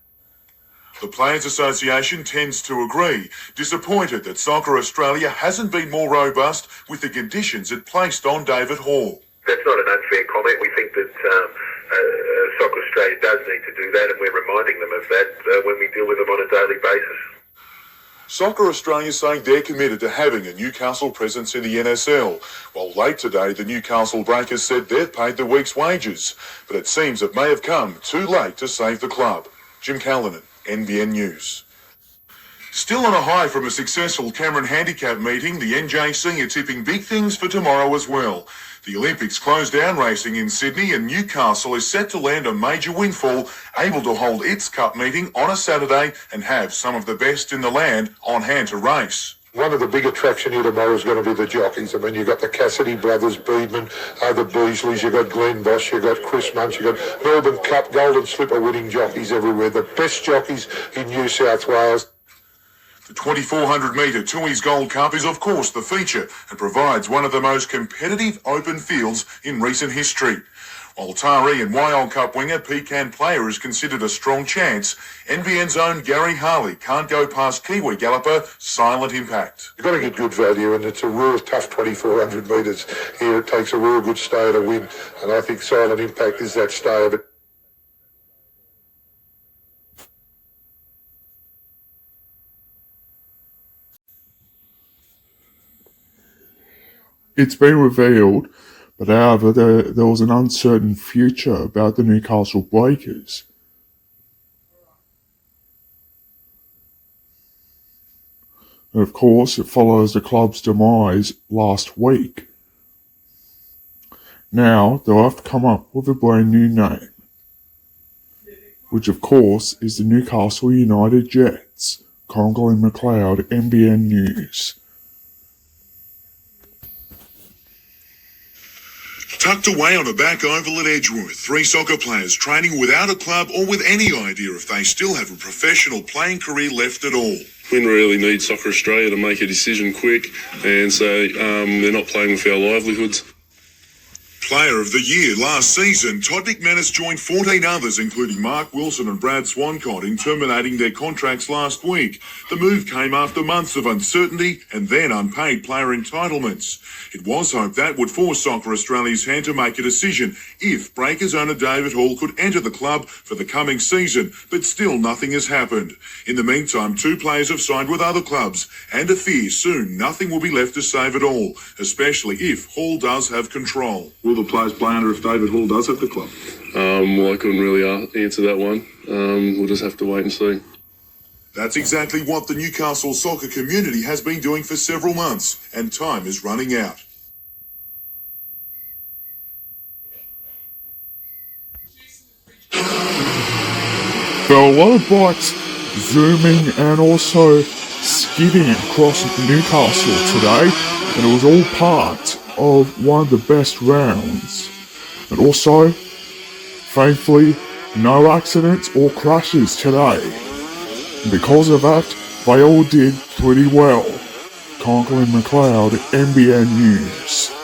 S3: The Players Association tends to agree, disappointed that Soccer Australia hasn't been more robust with the conditions it placed on David Hall.
S8: That's not an unfair comment. We think that Soccer Australia does need to do that, and we're reminding them of that when we deal with them on a daily basis.
S3: Soccer Australia saying they're committed to having a Newcastle presence in the NSL, while late today the Newcastle Breakers said they've paid the week's wages, but it seems it may have come too late to save the club. Jim Callanan, NBN News. Still on a high from a successful Cameron Handicap meeting, the NJC are tipping big things for tomorrow as well. The Olympics closed down racing in Sydney and Newcastle is set to land a major windfall, able to hold its cup meeting on a Saturday and have some of the best in the land on hand to race.
S16: One of the big attractions here tomorrow is going to be the jockeys. I mean, you've got the Cassidy brothers, Beedman, the Beasleys, you've got Glenn Bosch, you've got Chris Munch, you've got Melbourne Cup, Golden Slipper winning jockeys everywhere. The best jockeys in New South Wales.
S3: The 2400-metre Tooheys Gold Cup is of course the feature and provides one of the most competitive open fields in recent history. While Taree and Wyong Cup winger Pecan Player is considered a strong chance, NBN's own Gary Harley can't go past Kiwi galloper Silent Impact.
S16: You've got to get good value, and it's a real tough 2400 metres here. It takes a real good stayer to win, and I think Silent Impact is that stayer. But
S1: it's been revealed, but however, there was an uncertain future about the Newcastle Breakers. And of course, it follows the club's demise last week. Now, they'll have to come up with a brand new name, which of course is the Newcastle United Jets. Congal and McLeod, NBN News.
S3: Tucked away on a back oval at Edgeworth, 3 soccer players training without a club or with any idea if they still have a professional playing career left at all.
S10: We really need Soccer Australia to make a decision quick and say they're not playing with our livelihoods.
S3: Player of the Year last season, Todd McManus joined 14 others, including Mark Wilson and Brad Swancott, in terminating their contracts last week. The move came after months of uncertainty and then unpaid player entitlements. It was hoped that would force Soccer Australia's hand to make a decision if Breakers owner David Hall could enter the club for the coming season, but still nothing has happened. In the meantime, 2 players have signed with other clubs, and a fear soon nothing will be left to save it all, especially if Hall does have control.
S6: Will the players play under if David Hall does have the club?
S10: Well, I couldn't really answer that one. We'll just have to wait and see.
S3: That's exactly what the Newcastle soccer community has been doing for several months, and time is running out.
S1: There are a lot of bikes zooming and also skidding across Newcastle today, and it was all part of one of the best rounds. And also, thankfully, no accidents or crashes today. And because of that, they all did pretty well. Conklin McLeod, NBN News.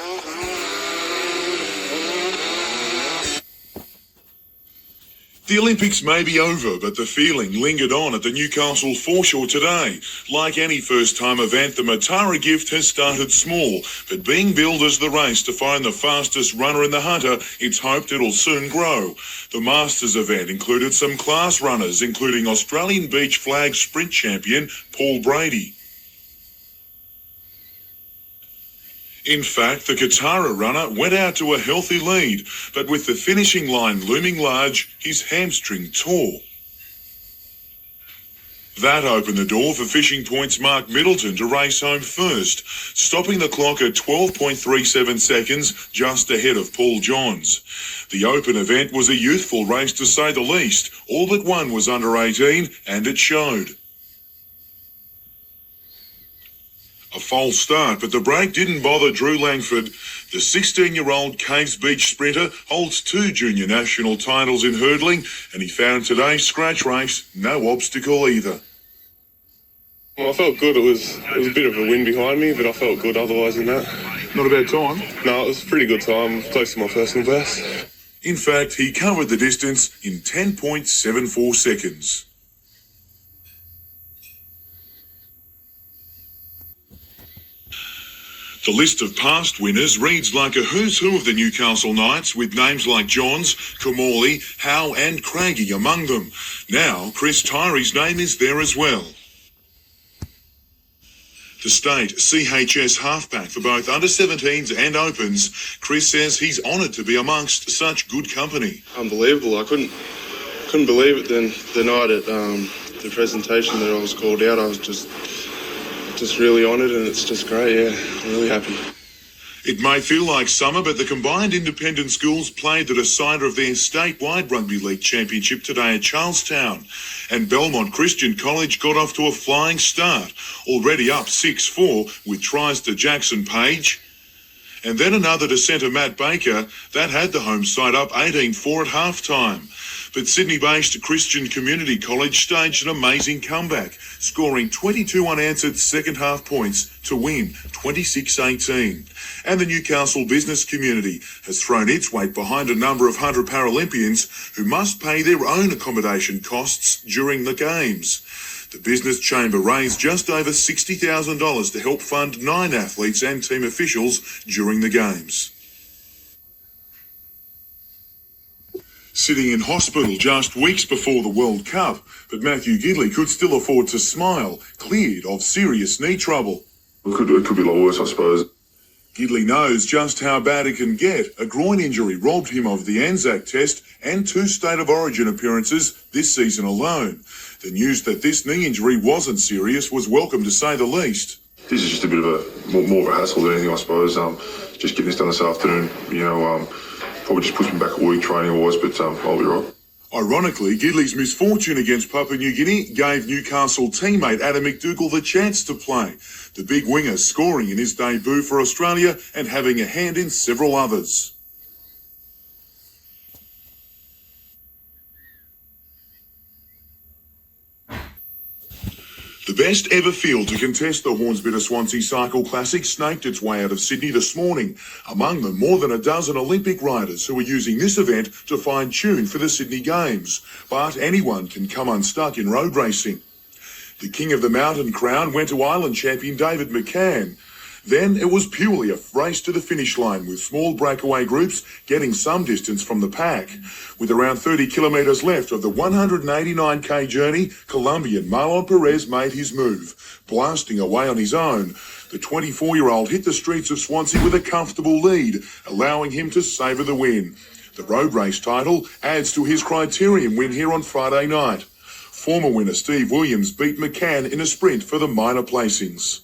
S3: The Olympics may be over, but the feeling lingered on at the Newcastle foreshore today. Like any first-time event, the Matara gift has started small, but being billed as the race to find the fastest runner in the Hunter, it's hoped it'll soon grow. The Masters event included some class runners, including Australian beach flag sprint champion Paul Brady. In fact, the Katara runner went out to a healthy lead, but with the finishing line looming large, his hamstring tore. That opened the door for Fishing Point's Mark Middleton to race home first, stopping the clock at 12.37 seconds, just ahead of Paul Johns. The Open event was a youthful race to say the least. All but one was under 18, and it showed. A false start, but the break didn't bother Drew Langford. The 16-year-old Caves Beach sprinter holds 2 junior national titles in hurdling, and he found today's scratch race no obstacle either.
S10: Well, I felt good. It was a bit of a win behind me, but I felt good otherwise than that.
S6: Not a bad time?
S10: No, it was a pretty good time. Close to my personal best.
S3: In fact, he covered the distance in 10.74 seconds. The list of past winners reads like a who's who of the Newcastle Knights, with names like Johns, Kamali, Howe and Craigie among them. Now, Chris Tyree's name is there as well. The state CHS halfback for both under-17s and opens, Chris says he's honoured to be amongst such good company.
S12: Unbelievable. I couldn't believe it the night at the presentation that I was called out. I was just really honoured, and it's just great. Yeah, I'm really happy.
S3: It may feel like summer, but the combined independent schools played the decider of their statewide Rugby League Championship today at Charlestown. And Belmont Christian College got off to a flying start, already up 6-4 with tries to Jackson Page. And then another to centre Matt Baker, that had the home side up 18-4 at half-time. But Sydney-based Christian Community College staged an amazing comeback, scoring 22 unanswered second-half points to win 26-18. And the Newcastle business community has thrown its weight behind a number of Hunter Paralympians who must pay their own accommodation costs during the Games. The Business Chamber raised just over $60,000 to help fund 9 athletes and team officials during the Games. Sitting in hospital just weeks before the World Cup, but Matthew Gidley could still afford to smile, cleared of serious knee trouble.
S4: It could be a lot worse, I suppose.
S3: Gidley knows just how bad it can get. A groin injury robbed him of the Anzac Test and 2 State of Origin appearances this season alone. The news that this knee injury wasn't serious was welcome, to say the least.
S4: This is just a bit of more of a hassle than anything, I suppose. Just getting this done this afternoon, probably just push me back a week training-wise, but I'll be right.
S3: Ironically, Gidley's misfortune against Papua New Guinea gave Newcastle teammate Adam McDougall the chance to play. The big winger scoring in his debut for Australia and having a hand in several others. The best ever field to contest the Hornsby Swansea Cycle Classic snaked its way out of Sydney this morning. Among them, more than a dozen Olympic riders who are using this event to find tune for the Sydney Games. But anyone can come unstuck in road racing. The King of the Mountain crown went to Island champion David McCann. Then it was purely a race to the finish line, with small breakaway groups getting some distance from the pack. With around 30 kilometres left of the 189k journey, Colombian Marlon Perez made his move, blasting away on his own. The 24-year-old hit the streets of Swansea with a comfortable lead, allowing him to savour the win. The road race title adds to his Criterium win here on Friday night. Former winner Steve Williams beat McCann in a sprint for the minor placings.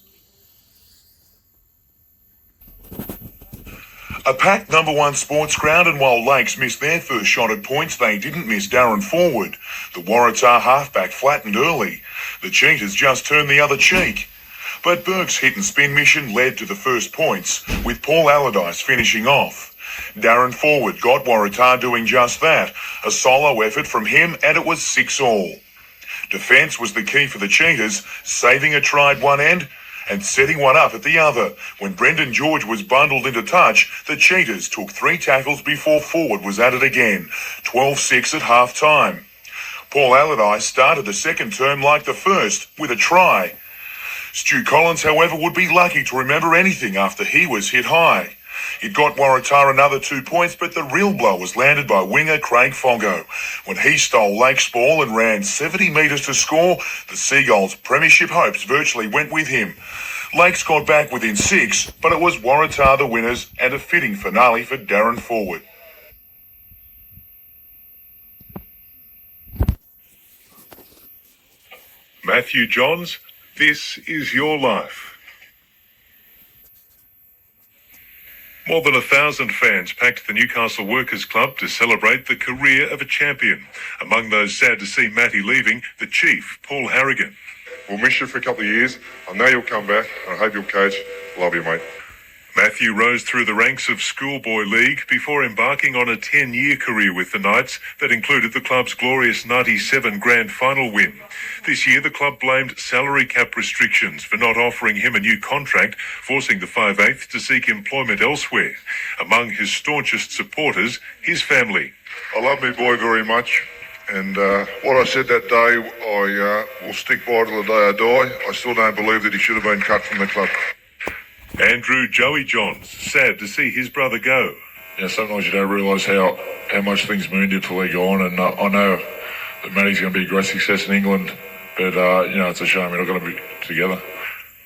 S3: A packed number 1 sports ground, and while Lakes missed their first shot at points, they didn't miss Darren Forward. The Waratah halfback flattened early. The Cheetahs just turned the other cheek. But Burke's hit and spin mission led to the first points, with Paul Allardyce finishing off. Darren Forward got Waratah doing just that, a solo effort from him, and it was 6-all. Defence was the key for the Cheetahs, saving a try at one end and setting one up at the other. When Brendan George was bundled into touch, the Cheetahs took 3 tackles before Forward was at it again, 12-6 at half-time. Paul Allardyce started the second term like the first, with a try. Stu Collins, however, would be lucky to remember anything after he was hit high. It got Waratah another 2 points, but the real blow was landed by winger Craig Foggo. When he stole Lake's ball and ran 70 metres to score, the Seagulls' premiership hopes virtually went with him. Lakes got back within 6, but it was Waratah the winners and a fitting finale for Darren Forward.
S14: Matthew Johns, this is your life. More than 1,000 fans packed the Newcastle Workers Club to celebrate the career of a champion. Among those sad to see Matty leaving, the chief, Paul Harrigan.
S4: We'll miss you for a couple of years. I know you'll come back, and I hope you'll coach. Love you, mate.
S14: Matthew rose through the ranks of Schoolboy League before embarking on a 10-year career with the Knights that included the club's glorious 97 grand final win. This year, the club blamed salary cap restrictions for not offering him a new contract, forcing the 5/8 to seek employment elsewhere. Among his staunchest supporters, his family.
S4: I love my boy very much, and what I said that day, I will stick by till the day I die. I still don't believe that he should have been cut from the club.
S14: Andrew Joey Johns, sad to see his brother go.
S22: Yeah, sometimes you don't realise how much things mean to you till they go on, and I know that Matty's going to be a great success in England, but, it's a shame we're not going to be together.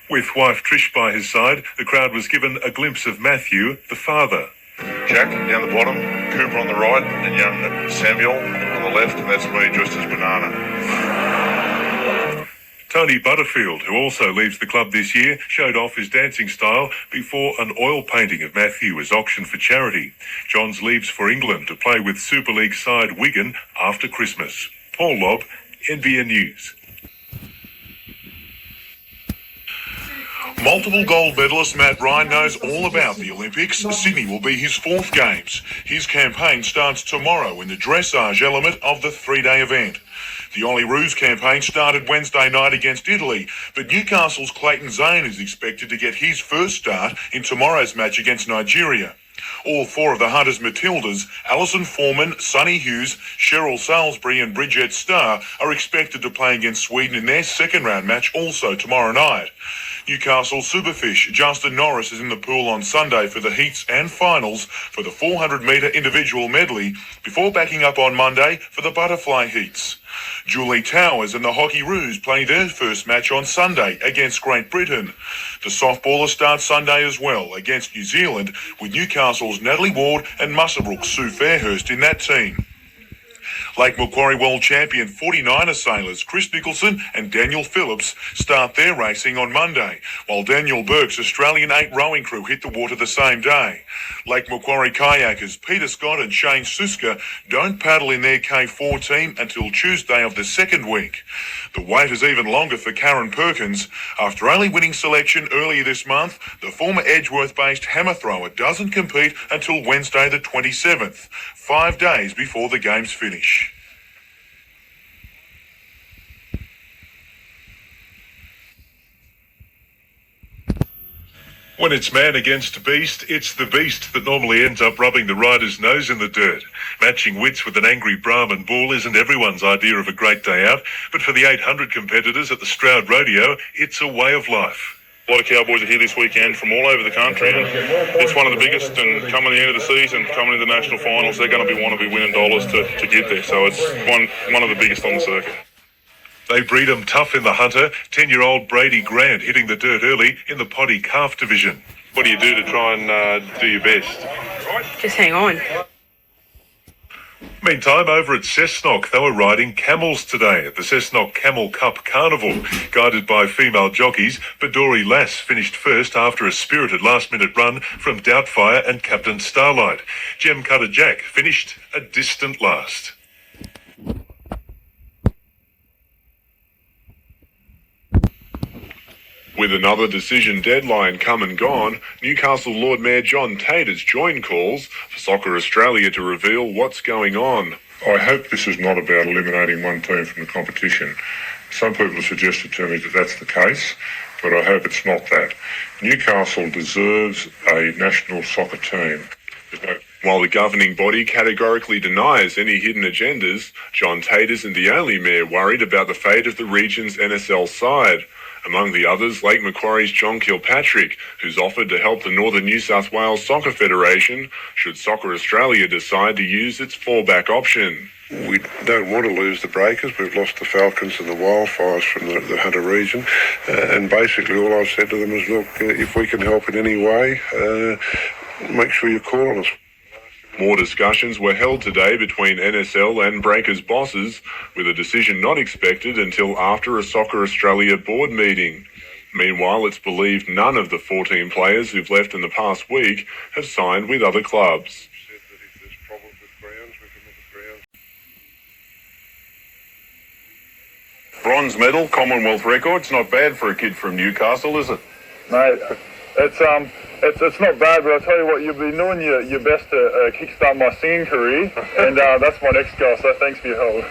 S14: With wife Trish by his side, the crowd was given a glimpse of Matthew, the father.
S4: Jack down the bottom, Cooper on the right, and young Samuel on the left, and that's me dressed as Banana.
S14: Tony Butterfield, who also leaves the club this year, showed off his dancing style before an oil painting of Matthew was auctioned for charity. Johns leaves for England to play with Super League side Wigan after Christmas. Paul Lobb, NBN News.
S3: Multiple gold medalist Matt Ryan knows all about the Olympics. Sydney will be his fourth games. His campaign starts tomorrow in the dressage element of the three-day event. The Ollie Roos campaign started Wednesday night against Italy, but Newcastle's Clayton Zane is expected to get his first start in tomorrow's match against Nigeria. All four of the Hunters Matildas, Alison Foreman, Sonny Hughes, Cheryl Salisbury and Bridget Starr, are expected to play against Sweden in their second round match also tomorrow night. Newcastle Superfish Justin Norris is in the pool on Sunday for the heats and finals for the 400-metre individual medley before backing up on Monday for the butterfly heats. Julie Towers and the Hockey Roos play their first match on Sunday against Great Britain. The softballers start Sunday as well against New Zealand, with Newcastle's Natalie Ward and Musselbrook's Sue Fairhurst in that team. Lake Macquarie World Champion 49er sailors Chris Nicholson and Daniel Phillips start their racing on Monday, while Daniel Burke's Australian 8 rowing crew hit the water the same day. Lake Macquarie kayakers Peter Scott and Shane Suska don't paddle in their K4 team until Tuesday of the second week. The wait is even longer for Karen Perkins. After only winning selection earlier this month, the former Edgeworth-based hammer thrower doesn't compete until Wednesday the 27th, 5 days before the games finish.
S14: When it's man against beast, it's the beast that normally ends up rubbing the rider's nose in the dirt. Matching wits with an angry Brahman bull isn't everyone's idea of a great day out, but for the 800 competitors at the Stroud Rodeo, it's a way of life.
S13: A lot of cowboys are here this weekend from all over the country, and it's one of the biggest, and coming the end of the season, coming into the national finals, they're going to want to be winning dollars to get there, so it's one of the biggest on the circuit.
S14: They breed 'em tough in the Hunter. 10-year-old Brady Grant hitting the dirt early in the Poddy Calf division.
S13: What do you do to try and do your best?
S15: Just hang on.
S14: Meantime, over at Cessnock, they were riding camels today at the Cessnock Camel Cup Carnival. Guided by female jockeys, Badori Lass finished first after a spirited last-minute run from Doubtfire and Captain Starlight. Gem Cutter Jack finished a distant last.
S2: With another decision deadline come and gone, Newcastle Lord Mayor John Tate has joined calls for Soccer Australia to reveal what's going on.
S7: I hope this is not about eliminating one team from the competition. Some people have suggested to me that that's the case, but I hope it's not that. Newcastle deserves a national soccer team.
S2: While the governing body categorically denies any hidden agendas, John Tate isn't the only mayor worried about the fate of the region's NSL side. Among the others, Lake Macquarie's John Kilpatrick, who's offered to help the Northern New South Wales Soccer Federation should Soccer Australia decide to use its fallback option.
S17: We don't want to lose the Breakers. We've lost the Falcons and the Wildfires from the Hunter region. And basically all I've said to them is, look, if we can help in any way, make sure you call on us.
S2: More discussions were held today between NSL and Breakers bosses, with a decision not expected until after a Soccer Australia board meeting. Meanwhile, it's believed none of the 14 players who've left in the past week have signed with other clubs.
S24: Bronze medal, Commonwealth record. It's not bad for a kid from Newcastle, is it?
S25: Mate, it's not bad, but I'll tell you what, you've been doing your best to kickstart my singing career, and that's my next goal, so thanks for your help.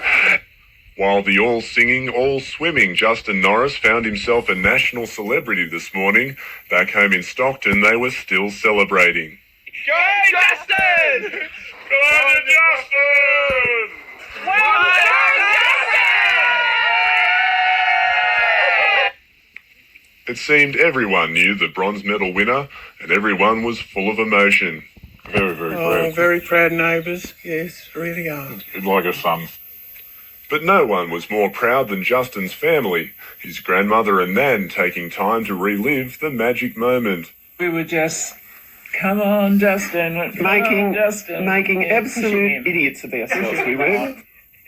S2: While the all-singing, all-swimming Justin Norris found himself a national celebrity this morning, back home in Stockton they were still celebrating.
S25: Go Justin! Go Justin! Well done,
S2: It seemed everyone knew the bronze medal winner, and everyone was full of emotion.
S24: Very, very proud.
S26: Very proud neighbours, yes, really are.
S24: Like a son.
S6: But no one was more proud than Justin's family, his grandmother and Nan taking time to relive the magic moment.
S9: We were just, come on, Justin.
S15: Making absolute idiots of ourselves, we were.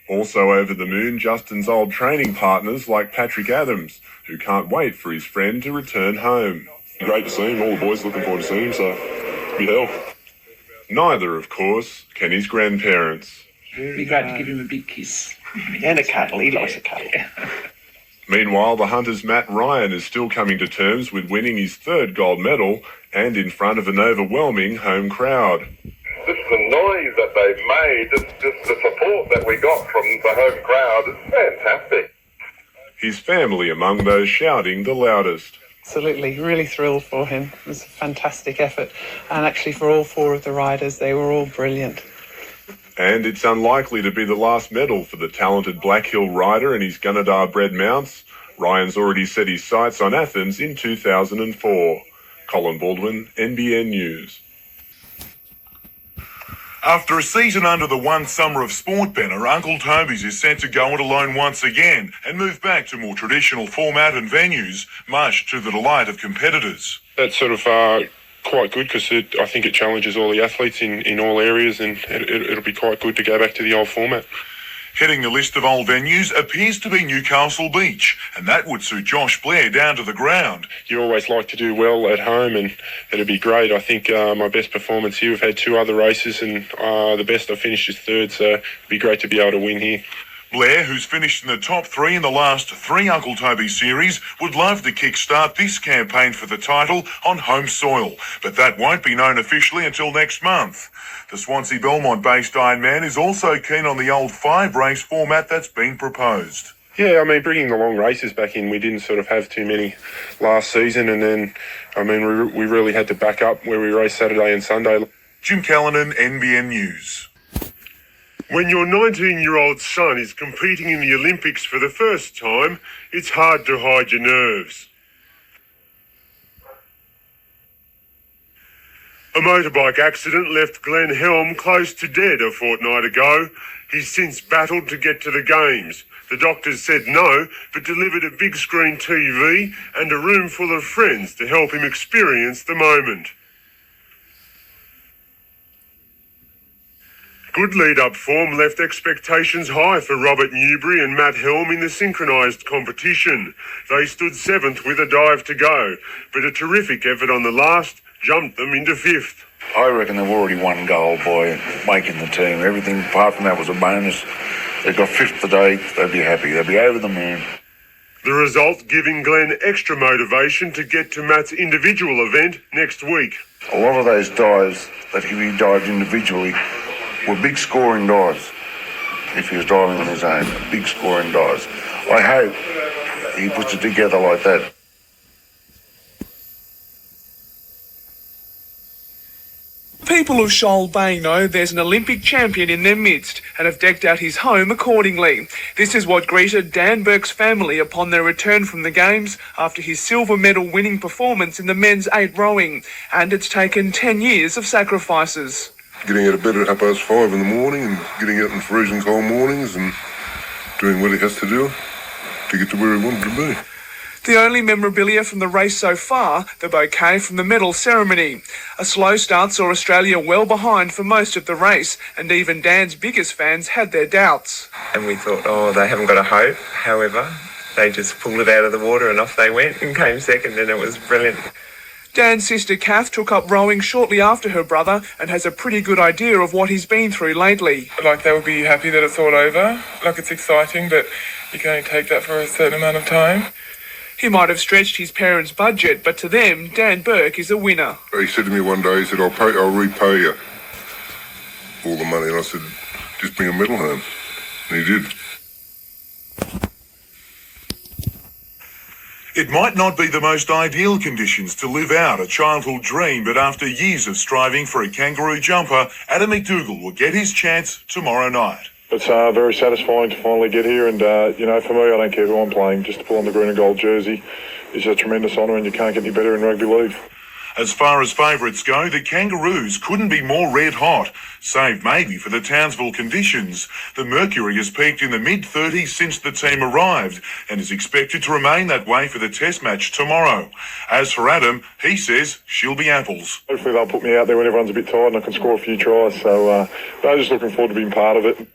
S6: Also over the moon, Justin's old training partners like Patrick Adams, who can't wait for his friend to return home.
S10: Great to see him. All the boys looking forward to seeing him, so it'll be hell.
S6: Neither, of course, can his grandparents.
S9: It'd be great to give him a big kiss.
S15: And a cuddle. He likes a cuddle.
S6: Meanwhile, the Hunters' Matt Ryan is still coming to terms with winning his third gold medal and in front of an overwhelming home crowd.
S8: Just the noise that they made, just the support that we got from the home crowd is fantastic.
S6: His family among those shouting the loudest.
S15: Absolutely, really thrilled for him. It was a fantastic effort. And actually for all four of the riders, they were all brilliant.
S6: And it's unlikely to be the last medal for the talented Black Hill rider and his Gunnedah-bred mounts. Ryan's already set his sights on Athens in 2004. Colin Baldwin, NBN News.
S3: After a season under the One Summer of Sport banner, Uncle Toby's is set to go it alone once again and move back to more traditional format and venues, much to the delight of competitors.
S10: That's sort of quite good because I think it challenges all the athletes in all areas, and it'll be quite good to go back to the old format.
S3: Heading the list of old venues appears to be Newcastle Beach, and that would suit Josh Blair down to the ground.
S10: You always like to do well at home, and it'd be great. I think my best performance here, we've had two other races, and the best I finished is third, so it'd be great to be able to win here.
S3: Blair, who's finished in the top three in the last three Uncle Toby series, would love to kickstart this campaign for the title on home soil, but that won't be known officially until next month. The Swansea Belmont-based Ironman is also keen on the old 5-race format that's been proposed.
S10: Yeah, I mean, bringing the long races back in, we didn't sort of have too many last season, and then, I mean, we really had to back up where we raced Saturday and Sunday.
S3: Jim Callanan, NBN News.
S19: When your 19-year-old son is competing in the Olympics for the first time, it's hard to hide your nerves. A motorbike accident left Glenn Helm close to dead a fortnight ago. He's since battled to get to the games. The doctors said no, but delivered a big screen TV and a room full of friends to help him experience the moment. Good lead-up form left expectations high for Robert Newbury and Matt Helm in the synchronised competition. They stood 7th with a dive to go, but a terrific effort on the last jumped them into 5th.
S20: I reckon they've already won gold by making the team. Everything apart from that was a bonus. They got 5th today, they'd be happy. They'd be over the moon.
S19: The result giving Glenn extra motivation to get to Matt's individual event next week.
S20: A lot of those dives that he dived individually were big scoring dives. If he was diving on his own, big scoring dives. I hope he puts it together like that.
S11: People of Shoal Bay know there's an Olympic champion in their midst and have decked out his home accordingly. This is what greeted Dan Burke's family upon their return from the Games after his silver medal winning performance in the men's 8 rowing, and it's taken 10 years of sacrifices.
S4: Getting out of bed at 5:30 in the morning and getting out in freezing cold mornings and doing what he has to do to get to where he wanted to be.
S11: The only memorabilia from the race so far, the bouquet from the medal ceremony. A slow start saw Australia well behind for most of the race, and even Dan's biggest fans had their doubts.
S21: And we thought, oh, they haven't got a hope. However, they just pulled it out of the water and off they went and came second, and it was brilliant.
S11: Dan's sister Kath took up rowing shortly after her brother and has a pretty good idea of what he's been through lately.
S26: Like, they would be happy that it's all over. Like, it's exciting, but you can only take that for a certain amount of time.
S11: He might have stretched his parents' budget, but to them, Dan Burke is a winner.
S4: He said to me one day, he said, I'll repay you all the money. And I said, just bring a medal home. And he did.
S3: It might not be the most ideal conditions to live out a childhood dream, but after years of striving for a kangaroo jumper, Adam McDougall will get his chance tomorrow night.
S25: It's very satisfying to finally get here, and for me, I don't care who I'm playing. Just to pull on the green and gold jersey is a tremendous honour, and you can't get any better in rugby league.
S3: As far as favourites go, the Kangaroos couldn't be more red hot, save maybe for the Townsville conditions. The mercury has peaked in the mid-30s since the team arrived and is expected to remain that way for the test match tomorrow. As for Adam, he says she'll be apples.
S25: Hopefully they'll put me out there when everyone's a bit tired and I can score a few tries. So I'm just looking forward to being part of it.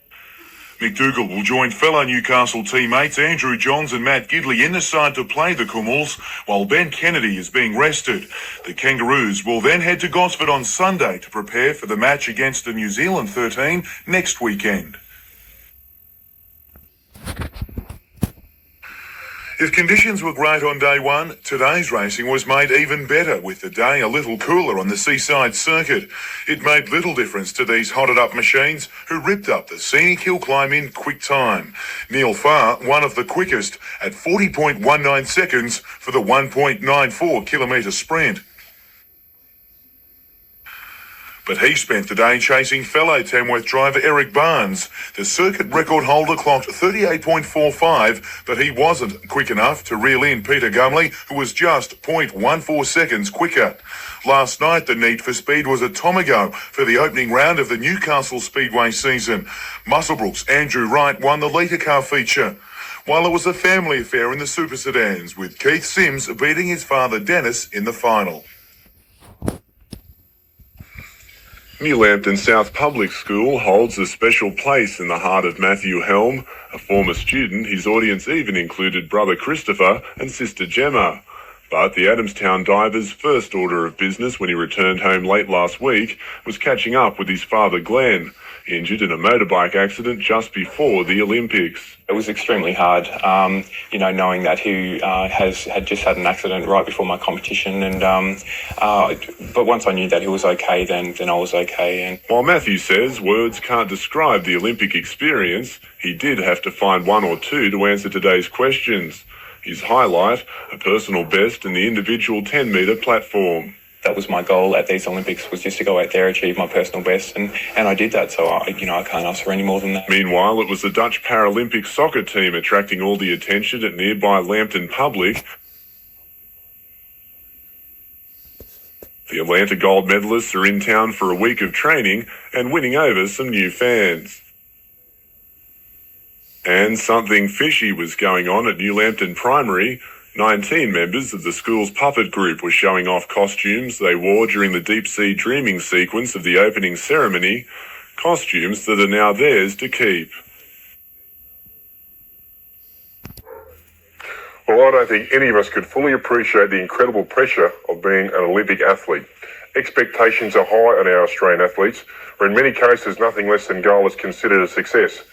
S3: McDougall will join fellow Newcastle teammates Andrew Johns and Matt Gidley in the side to play the Kumuls, while Ben Kennedy is being rested. The Kangaroos will then head to Gosford on Sunday to prepare for the match against the New Zealand 13 next weekend. If conditions were great on day one, today's racing was made even better, with the day a little cooler on the seaside circuit. It made little difference to these hotted up machines, who ripped up the scenic hill climb in quick time. Neil Farr, one of the quickest, at 40.19 seconds for the 1.94 kilometre sprint. But he spent the day chasing fellow Tamworth driver Eric Barnes. The circuit record holder clocked 38.45, but he wasn't quick enough to reel in Peter Gumley, who was just 0.14 seconds quicker. Last night, the need for speed was a tomago for the opening round of the Newcastle Speedway season. Musselbrook's Andrew Wright won the litre car feature, while it was a family affair in the super sedans, with Keith Sims beating his father Dennis in the final.
S6: New Lambton South Public School holds a special place in the heart of Matthew Helm, a former student. His audience even included brother Christopher and sister Gemma. But the Adamstown diver's first order of business when he returned home late last week was catching up with his father Glenn, injured in a motorbike accident just before the Olympics.
S1: It was extremely hard, knowing that he had just had an accident right before my competition, but once I knew that he was okay, then I was okay. And
S6: while Matthew says words can't describe the Olympic experience, he did have to find one or two to answer today's questions. His highlight, a personal best in the individual 10-metre platform.
S1: That was my goal at these Olympics, was just to go out there, achieve my personal best, and I did that, so I can't ask for any more than that.
S6: Meanwhile, it was the Dutch Paralympic soccer team attracting all the attention at nearby Lambton Public. The Atlanta gold medalists are in town for a week of training and winning over some new fans. And something fishy was going on at New Lambton Primary. 19 members of the school's puppet group were showing off costumes they wore during the deep-sea dreaming sequence of the opening ceremony, costumes that are now theirs to keep.
S4: Well, I don't think any of us could fully appreciate the incredible pressure of being an Olympic athlete. Expectations are high on our Australian athletes, where in many cases nothing less than gold is considered a success.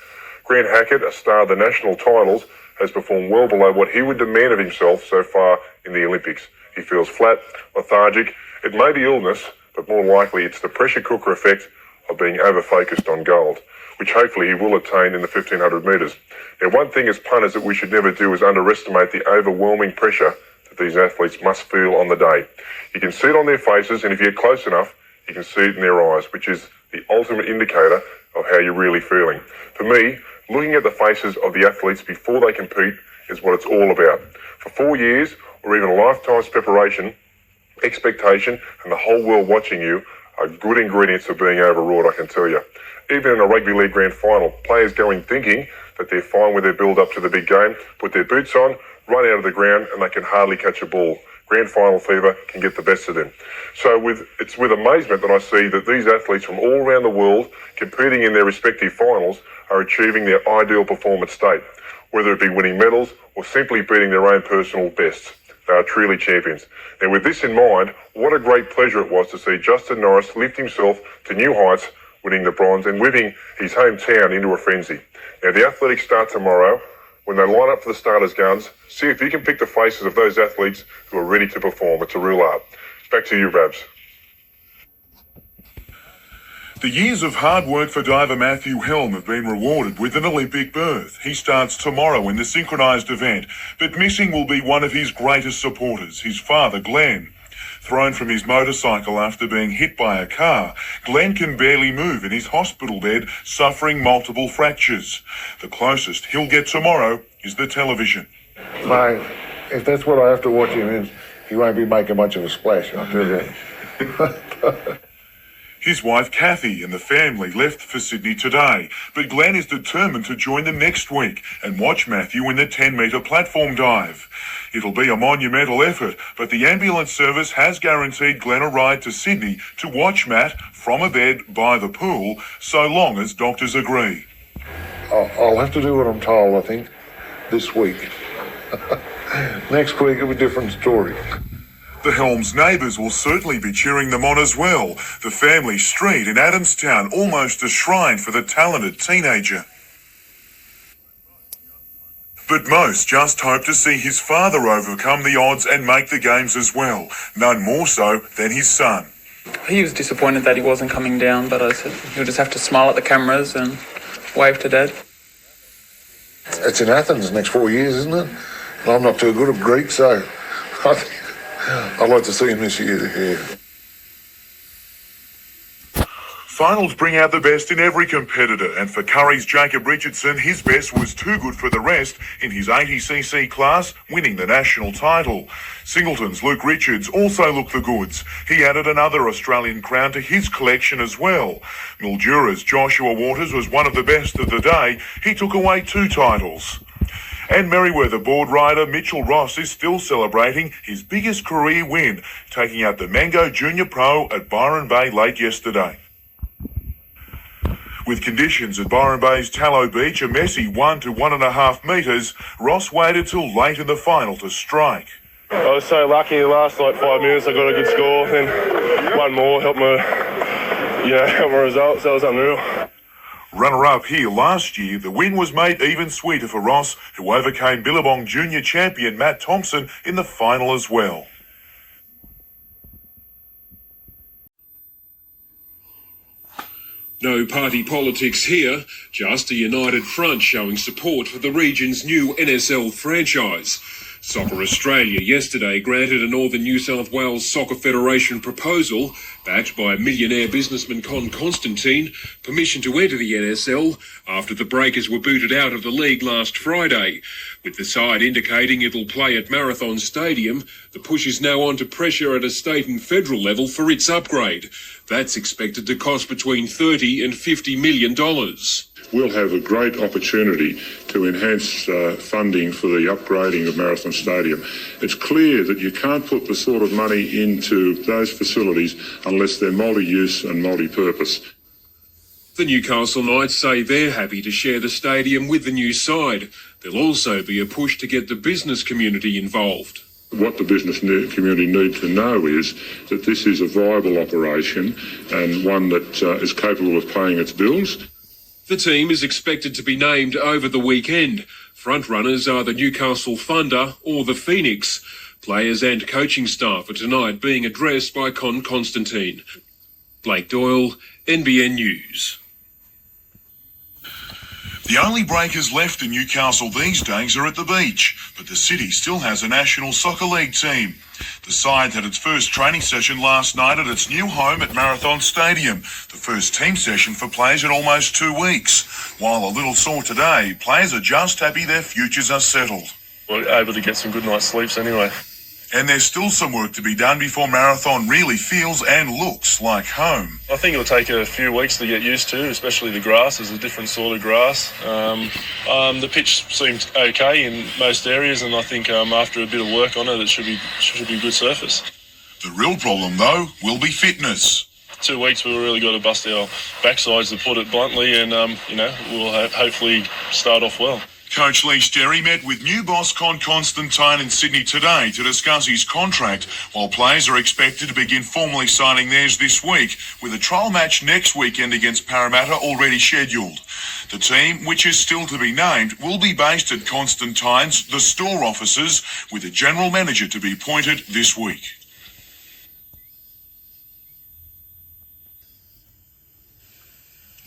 S4: Grant Hackett, a star of the national titles, has performed well below what he would demand of himself so far in the Olympics. He feels flat, lethargic. It may be illness, but more likely it's the pressure cooker effect of being over-focused on gold, which hopefully he will attain in the 1500 metres. Now, one thing as punters that we should never do is underestimate the overwhelming pressure that these athletes must feel on the day. You can see it on their faces, and if you get close enough, you can see it in their eyes, which is the ultimate indicator of how you're really feeling. For me, looking at the faces of the athletes before they compete is what it's all about. For 4 years, or even a lifetime's preparation, expectation, and the whole world watching you are good ingredients for being overawed, I can tell you. Even in a rugby league grand final, players go in thinking that they're fine with their build-up to the big game, put their boots on, run out of the ground, and they can hardly catch a ball. Grand final fever can get the best of them. So it's with amazement that I see that these athletes from all around the world competing in their respective finals are achieving their ideal performance state, whether it be winning medals or simply beating their own personal bests. They are truly champions. And with this in mind, what a great pleasure it was to see Justin Norris lift himself to new heights, winning the bronze and whipping his hometown into a frenzy. Now, the athletics start tomorrow. When they line up for the starters' guns, see if you can pick the faces of those athletes who are ready to perform. It's a real art. Back to you, Babs.
S3: The years of hard work for diver Matthew Helm have been rewarded with an Olympic berth. He starts tomorrow in the synchronised event, but missing will be one of his greatest supporters, his father Glenn. Thrown from his motorcycle after being hit by a car, Glenn can barely move in his hospital bed, suffering multiple fractures. The closest he'll get tomorrow is the television.
S20: Mate, if that's what I have to watch him in, he won't be making much of a splash, I'll tell you.
S3: His wife Kathy and the family left for Sydney today, but Glenn is determined to join them next week and watch Matthew in the 10-metre platform dive. It'll be a monumental effort, but the ambulance service has guaranteed Glenn a ride to Sydney to watch Matt from a bed by the pool, so long as doctors agree.
S20: I'll have to do what I'm told, I think, this week. Next week it'll be a different story.
S3: The Helms neighbours will certainly be cheering them on as well. The family street in Adamstown almost a shrine for the talented teenager. But most just hope to see his father overcome the odds and make the games as well, none more so than his son.
S5: He was disappointed that he wasn't coming down, but I said he'll just have to smile at the cameras and wave to Dad.
S20: It's in Athens next 4 years, isn't it? And I'm not too good at Greek, so I'd like to see him this year here.
S3: Finals bring out the best in every competitor, and for Curry's Jacob Richardson, his best was too good for the rest in his 80cc class, winning the national title. Singleton's Luke Richards also looked the goods. He added another Australian crown to his collection as well. Mildura's Joshua Waters was one of the best of the day. He took away 2 titles. And Merriweather board rider Mitchell Ross is still celebrating his biggest career win, taking out the Mango Junior Pro at Byron Bay late yesterday. With conditions at Byron Bay's Tallow Beach a messy 1 to 1.5 metres, Ross waited till late in the final to strike.
S10: I was so lucky the last 5 minutes I got a good score, then one more helped my results. That was unreal.
S3: Runner-up here last year, the win was made even sweeter for Ross, who overcame Billabong Junior champion Matt Thompson in the final as well.
S12: No party politics here, just a united front showing support for the region's new NSL franchise. Soccer Australia yesterday granted a Northern New South Wales Soccer Federation proposal, backed by millionaire businessman Con Constantine, permission to enter the NSL after the Breakers were booted out of the league last Friday. With the side indicating it'll play at Marathon Stadium, the push is now on to pressure at a state and federal level for its upgrade. That's expected to cost between $30 and $50 million.
S7: We'll have a great opportunity to enhance funding for the upgrading of Marathon Stadium. It's clear that you can't put the sort of money into those facilities unless they're multi-use and multi-purpose.
S12: The Newcastle Knights say they're happy to share the stadium with the new side. There'll also be a push to get the business community involved.
S7: What the business community need to know is that this is a viable operation and one that is capable of paying its bills.
S12: The team is expected to be named over the weekend. Frontrunners are the Newcastle Thunder or the Phoenix. Players and coaching staff are tonight being addressed by Con Constantine. Blake Doyle, NBN News.
S3: The only breakers left in Newcastle these days are at the beach, but the city still has a National Soccer League team. The side had its first training session last night at its new home at Marathon Stadium, the first team session for players in almost 2 weeks. While a little sore today, players are just happy their futures are settled.
S10: We're able to get some good night's sleeps anyway.
S3: And there's still some work to be done before Marathon really feels and looks like home.
S10: I think it'll take a few weeks to get used to, especially the grass. It's a different sort of grass. The pitch seems okay in most areas, and I think after a bit of work on it, it should be a good surface.
S3: The real problem, though, will be fitness.
S10: 2 weeks we've really got to bust our backsides, to put it bluntly, and we'll hopefully start off well.
S3: Coach Lee Sterry met with new boss Con Constantine in Sydney today to discuss his contract, while players are expected to begin formally signing theirs this week, with a trial match next weekend against Parramatta already scheduled. The team, which is still to be named, will be based at Constantine's The Store offices, with a general manager to be appointed this week.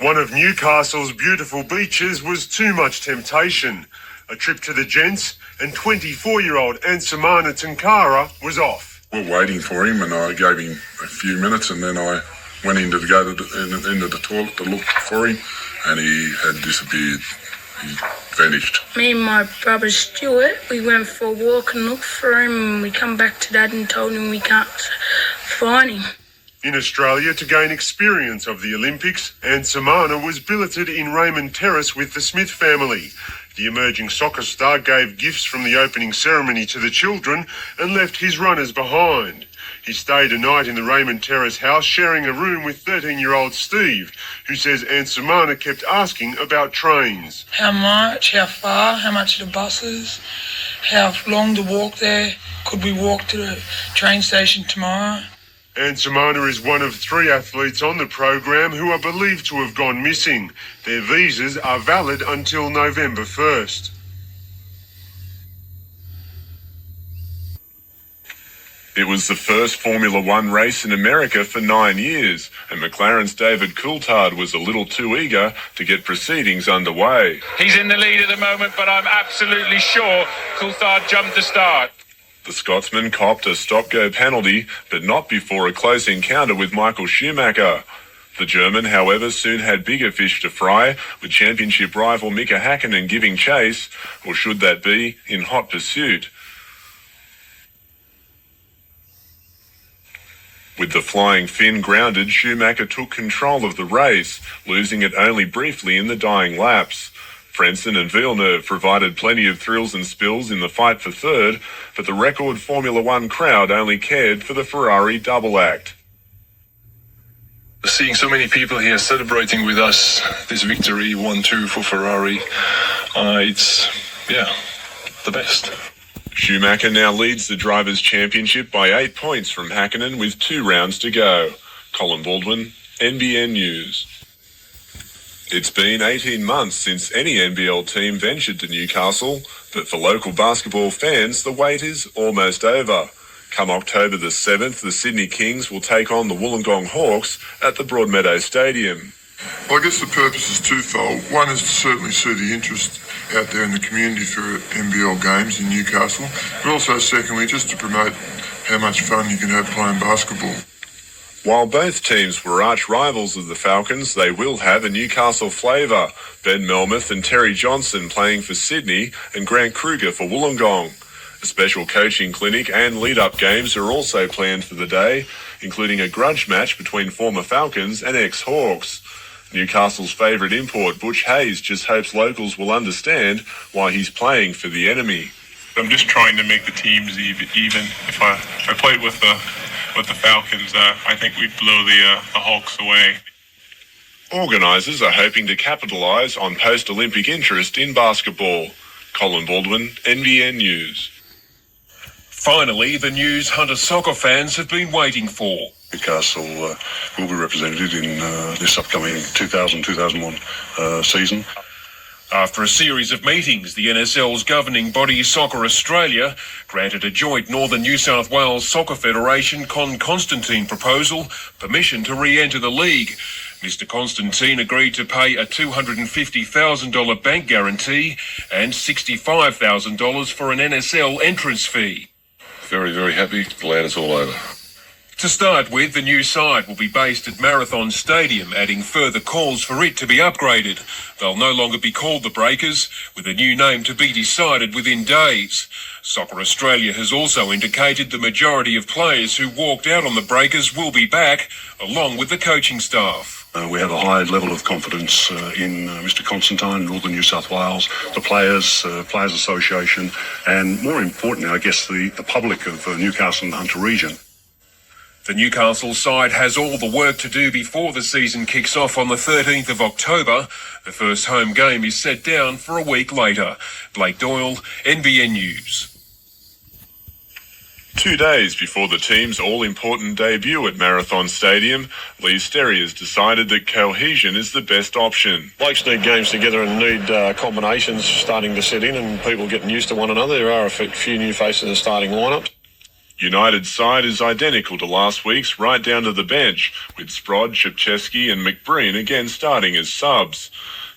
S19: One of Newcastle's beautiful beaches was too much temptation. A trip to the gents and 24-year-old Ansamana Tankara was off.
S16: We were waiting for him and I gave him a few minutes and then I went into the toilet to look for him and he had disappeared. He's vanished.
S13: Me and my brother Stuart, we went for a walk and looked for him, and we come back to Dad and told him we can't find him.
S19: In Australia, to gain experience of the Olympics, Anne Samana was billeted in Raymond Terrace with the Smith family. The emerging soccer star gave gifts from the opening ceremony to the children and left his runners behind. He stayed a night in the Raymond Terrace house, sharing a room with 13-year-old Steve, who says Aunt Samana kept asking about trains.
S14: How much, how far, how much are the buses, how long to walk there, could we walk to the train station tomorrow?
S19: Aunt Samana is one of 3 athletes on the program who are believed to have gone missing. Their visas are valid until November 1st.
S6: It was the first Formula One race in America for 9 years, and McLaren's David Coulthard was a little too eager to get proceedings underway.
S17: He's in the lead at the moment, but I'm absolutely sure Coulthard jumped the start.
S6: The Scotsman copped a stop-go penalty, but not before a close encounter with Michael Schumacher. The German, however, soon had bigger fish to fry, with championship rival Mika Häkkinen giving chase, or should that be, in hot pursuit. With the flying Finn grounded, Schumacher took control of the race, losing it only briefly in the dying laps. Frentzen and Villeneuve provided plenty of thrills and spills in the fight for third, but the record Formula One crowd only cared for the Ferrari double act.
S10: Seeing so many people here celebrating with us this victory, 1-2 for Ferrari, it's the best.
S6: Schumacher now leads the Drivers' Championship by 8 points from Häkkinen with 2 rounds to go. Colin Baldwin, NBN News. It's been 18 months since any NBL team ventured to Newcastle, but for local basketball fans, the wait is almost over. Come October the 7th, the Sydney Kings will take on the Wollongong Hawks at the Broadmeadow Stadium.
S16: Well, I guess the purpose is twofold. One is to certainly see the interest out there in the community for NBL games in Newcastle, but also secondly, just to promote how much fun you can have playing basketball.
S6: While both teams were arch rivals of the Falcons, they will have a Newcastle flavour. Ben Melmoth and Terry Johnson playing for Sydney and Grant Kruger for Wollongong. A special coaching clinic and lead-up games are also planned for the day, including a grudge match between former Falcons and ex-Hawks. Newcastle's favourite import, Butch Hayes, just hopes locals will understand why he's playing for the enemy.
S18: I'm just trying to make the teams even. If I played with the Falcons, I think we'd blow the Hawks away.
S6: Organisers are hoping to capitalise on post-Olympic interest in basketball. Colin Baldwin, NBN News.
S12: Finally, the news Hunter soccer fans have been waiting for.
S16: Newcastle will be represented in this upcoming 2000-2001 season.
S12: After a series of meetings, the NSL's governing body, Soccer Australia, granted a joint Northern New South Wales Soccer Federation Con Constantine proposal permission to re-enter the league. Mr Constantine agreed to pay a $250,000 bank guarantee and $65,000 for an NSL entrance fee.
S16: Very, very happy. Glad it's all over.
S12: To start with, the new side will be based at Marathon Stadium, adding further calls for it to be upgraded. They'll no longer be called the Breakers, with a new name to be decided within days. Soccer Australia has also indicated the majority of players who walked out on the Breakers will be back, along with the coaching staff.
S16: We have a high level of confidence in Mr Constantine, Northern New South Wales, the Players Association, and more importantly, I guess, the public of Newcastle and the Hunter region.
S12: The Newcastle side has all the work to do before the season kicks off on the 13th of October. The first home game is set down for a week later. Blake Doyle, NBN News.
S6: 2 days before the team's all-important debut at Marathon Stadium, Lee Sterry has decided that cohesion is the best option.
S22: Blokes need games together and need combinations starting to set in and people getting used to one another. There are a few new faces in the starting lineup.
S6: United's side is identical to last week's right down to the bench, with Sprod, Shipchesky and McBreen again starting as subs.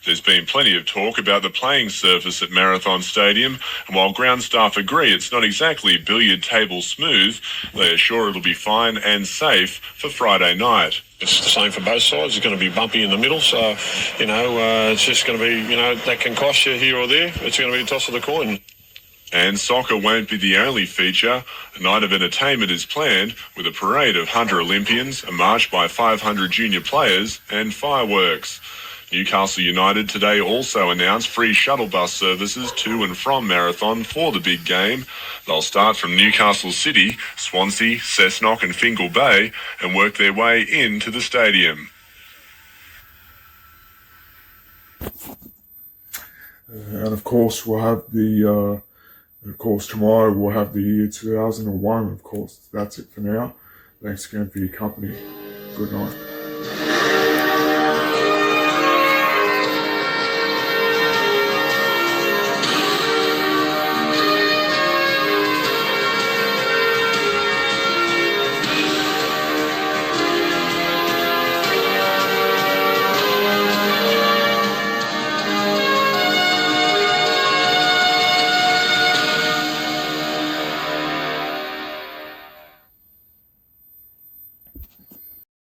S6: There's been plenty of talk about the playing surface at Marathon Stadium, and while ground staff agree it's not exactly billiard table smooth, they are sure it'll be fine and safe for Friday night.
S22: It's the same for both sides. It's going to be bumpy in the middle, so, it's just going to be, that can cost you here or there. It's going to be a toss of the coin.
S6: And soccer won't be the only feature. A night of entertainment is planned with a parade of Hunter Olympians, a march by 500 junior players and fireworks. Newcastle United today also announced free shuttle bus services to and from Marathon for the big game. They'll start from Newcastle City, Swansea, Cessnock and Fingal Bay and work their way into the stadium.
S2: And of course, we'll have tomorrow we'll have the year 2001, of course. That's it for now. Thanks again for your company. Good night.